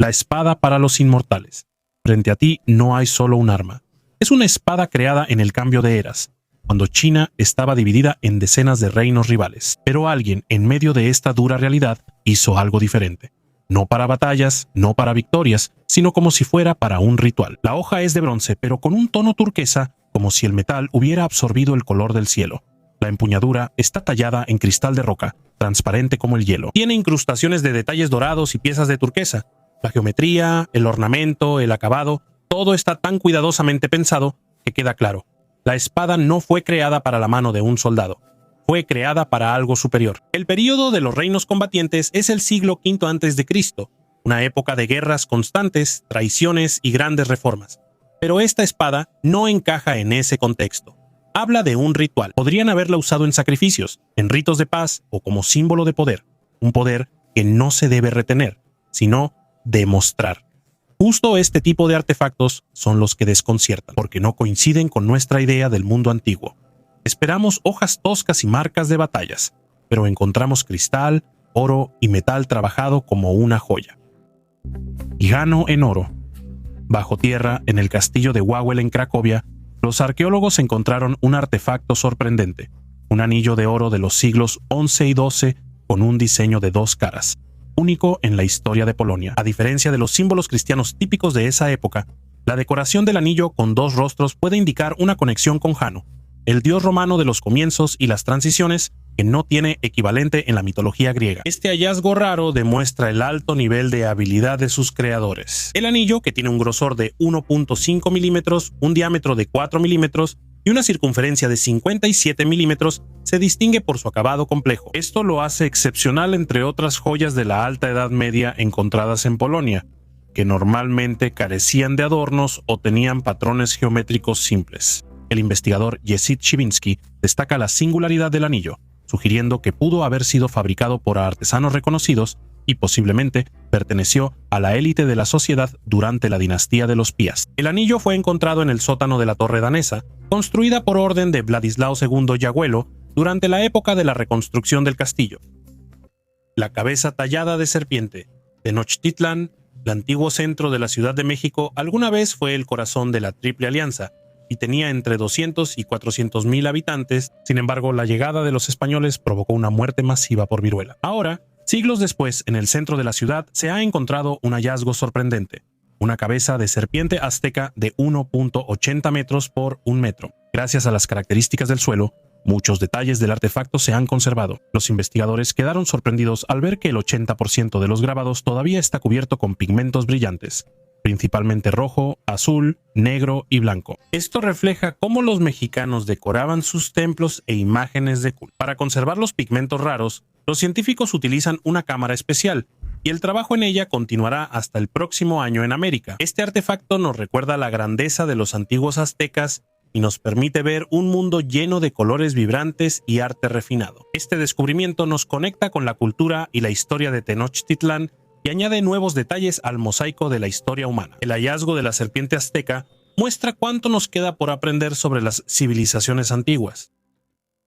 La espada para los inmortales. Frente a ti no hay solo un arma. Es una espada creada en el cambio de eras, cuando China estaba dividida en decenas de reinos rivales. Pero alguien, en medio de esta dura realidad, hizo algo diferente. No para batallas, no para victorias, sino como si fuera para un ritual. La hoja es de bronce, pero con un tono turquesa, como si el metal hubiera absorbido el color del cielo. La empuñadura está tallada en cristal de roca, transparente como el hielo. Tiene incrustaciones de detalles dorados y piezas de turquesa. La geometría, el ornamento, el acabado, todo está tan cuidadosamente pensado que queda claro. La espada no fue creada para la mano de un soldado. Fue creada para algo superior. El período de los reinos combatientes es el siglo V a.C., una época de guerras constantes, traiciones y grandes reformas. Pero esta espada no encaja en ese contexto. Habla de un ritual. Podrían haberla usado en sacrificios, en ritos de paz o como símbolo de poder. Un poder que no se debe retener, sino demostrar. Justo este tipo de artefactos son los que desconciertan, porque no coinciden con nuestra idea del mundo antiguo. Esperamos hojas toscas y marcas de batallas, pero encontramos cristal, oro y metal trabajado como una joya. Higano en oro. Bajo tierra, en el castillo de Wawel en Cracovia, los arqueólogos encontraron un artefacto sorprendente, un anillo de oro de los siglos XI y XII con un diseño de 2 caras, único en la historia de Polonia. A diferencia de los símbolos cristianos típicos de esa época, la decoración del anillo con 2 rostros puede indicar una conexión con Jano, el dios romano de los comienzos y las transiciones, que no tiene equivalente en la mitología griega. Este hallazgo raro demuestra el alto nivel de habilidad de sus creadores. El anillo, que tiene un grosor de 1.5 milímetros, un diámetro de 4 milímetros y una circunferencia de 57 milímetros, se distingue por su acabado complejo. Esto lo hace excepcional entre otras joyas de la Alta Edad Media encontradas en Polonia, que normalmente carecían de adornos o tenían patrones geométricos simples. El investigador Jędrzej Siwiński destaca la singularidad del anillo, sugiriendo que pudo haber sido fabricado por artesanos reconocidos y posiblemente perteneció a la élite de la sociedad durante la dinastía de los Piast. El anillo fue encontrado en el sótano de la torre danesa, construida por orden de Vladislao II Yagüelo durante la época de la reconstrucción del castillo. La cabeza tallada de serpiente. Tenochtitlan, el antiguo centro de la Ciudad de México, alguna vez fue el corazón de la Triple Alianza, y tenía entre 200 y 400 mil habitantes. Sin embargo, la llegada de los españoles provocó una muerte masiva por viruela. Ahora, siglos después, en el centro de la ciudad, se ha encontrado un hallazgo sorprendente. Una cabeza de serpiente azteca de 1.80 metros por 1 metro. Gracias a las características del suelo, muchos detalles del artefacto se han conservado. Los investigadores quedaron sorprendidos al ver que el 80% de los grabados todavía está cubierto con pigmentos brillantes, principalmente rojo, azul, negro y blanco. Esto refleja cómo los mexicanos decoraban sus templos e imágenes de culto. Para conservar los pigmentos raros, los científicos utilizan una cámara especial, y el trabajo en ella continuará hasta el próximo año en América. Este artefacto nos recuerda la grandeza de los antiguos aztecas y nos permite ver un mundo lleno de colores vibrantes y arte refinado. Este descubrimiento nos conecta con la cultura y la historia de Tenochtitlán y añade nuevos detalles al mosaico de la historia humana. El hallazgo de la serpiente azteca muestra cuánto nos queda por aprender sobre las civilizaciones antiguas.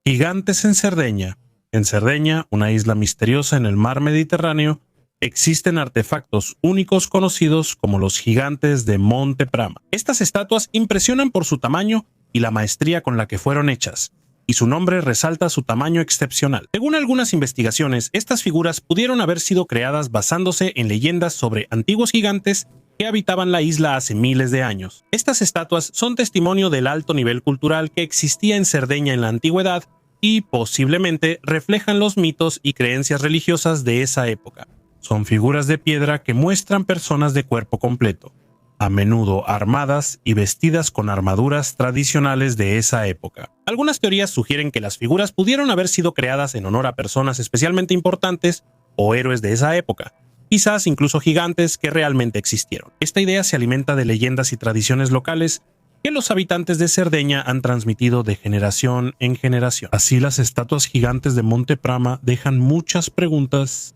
Gigantes en Cerdeña. En Cerdeña, una isla misteriosa en el mar Mediterráneo, existen artefactos únicos conocidos como los gigantes de Monte Prama. Estas estatuas impresionan por su tamaño y la maestría con la que fueron hechas, y su nombre resalta su tamaño excepcional. Según algunas investigaciones, estas figuras pudieron haber sido creadas basándose en leyendas sobre antiguos gigantes que habitaban la isla hace miles de años. Estas estatuas son testimonio del alto nivel cultural que existía en Cerdeña en la antigüedad y posiblemente reflejan los mitos y creencias religiosas de esa época. Son figuras de piedra que muestran personas de cuerpo completo, a menudo armadas y vestidas con armaduras tradicionales de esa época. Algunas teorías sugieren que las figuras pudieron haber sido creadas en honor a personas especialmente importantes o héroes de esa época, quizás incluso gigantes que realmente existieron. Esta idea se alimenta de leyendas y tradiciones locales que los habitantes de Cerdeña han transmitido de generación en generación. Así, las estatuas gigantes de Monte Prama dejan muchas preguntas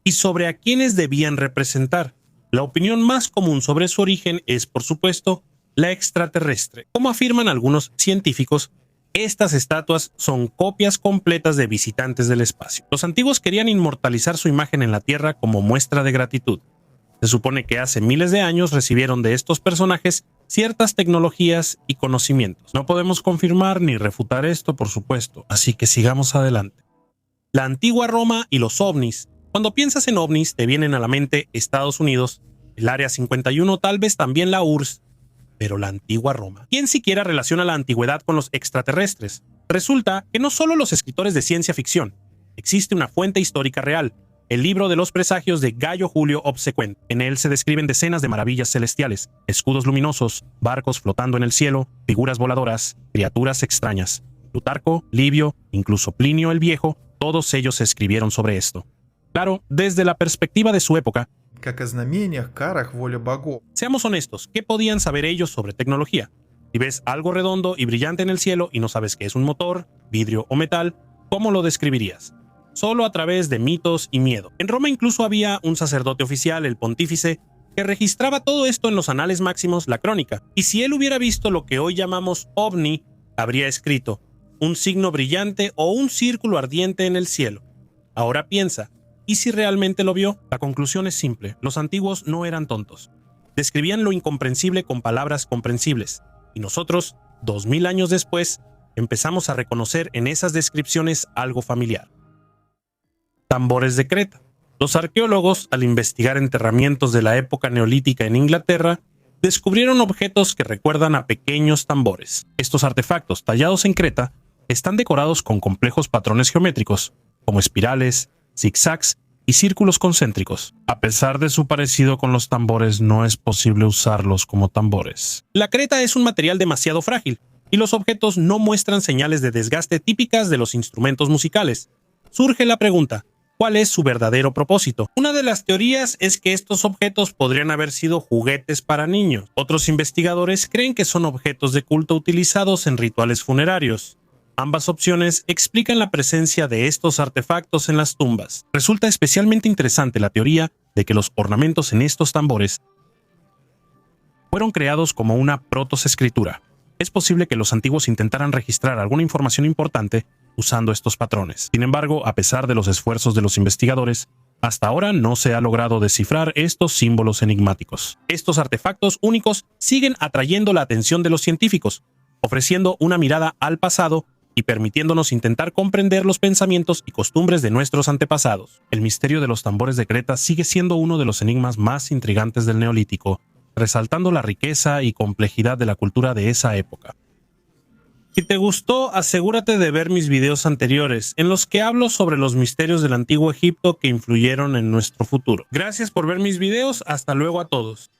y sobre a quiénes debían representar. La opinión más común sobre su origen es, por supuesto, la extraterrestre. Como afirman algunos científicos, estas estatuas son copias completas de visitantes del espacio. Los antiguos querían inmortalizar su imagen en la Tierra como muestra de gratitud. Se supone que hace miles de años recibieron de estos personajes ciertas tecnologías y conocimientos. No podemos confirmar ni refutar esto, por supuesto, así que sigamos adelante. La antigua Roma y los ovnis. Cuando piensas en ovnis, te vienen a la mente Estados Unidos, el Área 51, tal vez también la URSS, pero la antigua Roma. ¿Quién siquiera relaciona la antigüedad con los extraterrestres? Resulta que no solo los escritores de ciencia ficción, existe una fuente histórica real. el libro de los presagios de Gayo Julio Obsecuente. En él se describen decenas de maravillas celestiales, escudos luminosos, barcos flotando en el cielo, figuras voladoras, criaturas extrañas. Plutarco, Livio, incluso Plinio el Viejo, todos ellos escribieron sobre esto. Claro, desde la perspectiva de su época. Как о знамениях, карах, воля богов. Seamos honestos, ¿qué podían saber ellos sobre tecnología? Si ves algo redondo y brillante en el cielo y no sabes qué es un motor, vidrio o metal, ¿cómo lo describirías? Solo a través de mitos y miedo. En Roma incluso había un sacerdote oficial, el pontífice, que registraba todo esto en los anales máximos, la crónica. Y si él hubiera visto lo que hoy llamamos ovni, habría escrito un signo brillante o un círculo ardiente en el cielo. Ahora piensa, ¿y si realmente lo vio? La conclusión es simple, los antiguos no eran tontos. Describían lo incomprensible con palabras comprensibles. Y nosotros, 2000 años después, empezamos a reconocer en esas descripciones algo familiar. Tambores de Creta. Los arqueólogos, al investigar enterramientos de la época neolítica en Inglaterra, descubrieron objetos que recuerdan a pequeños tambores. Estos artefactos, tallados en Creta, están decorados con complejos patrones geométricos, como espirales, zigzags y círculos concéntricos. A pesar de su parecido con los tambores, no es posible usarlos como tambores. La creta es un material demasiado frágil, y los objetos no muestran señales de desgaste típicas de los instrumentos musicales. Surge la pregunta, ¿cuál es su verdadero propósito? Una de las teorías es que estos objetos podrían haber sido juguetes para niños. Otros investigadores creen que son objetos de culto utilizados en rituales funerarios. Ambas opciones explican la presencia de estos artefactos en las tumbas. Resulta especialmente interesante la teoría de que los ornamentos en estos tambores fueron creados como una protosescritura. Es posible que los antiguos intentaran registrar alguna información importante usando estos patrones. Sin embargo, a pesar de los esfuerzos de los investigadores, hasta ahora no se ha logrado descifrar estos símbolos enigmáticos. Estos artefactos únicos siguen atrayendo la atención de los científicos, ofreciendo una mirada al pasado y permitiéndonos intentar comprender los pensamientos y costumbres de nuestros antepasados. El misterio de los tambores de Creta sigue siendo uno de los enigmas más intrigantes del Neolítico, resaltando la riqueza y complejidad de la cultura de esa época. Si te gustó, asegúrate de ver mis videos anteriores, en los que hablo sobre los misterios del antiguo Egipto que influyeron en nuestro futuro. Gracias por ver mis videos, hasta luego a todos.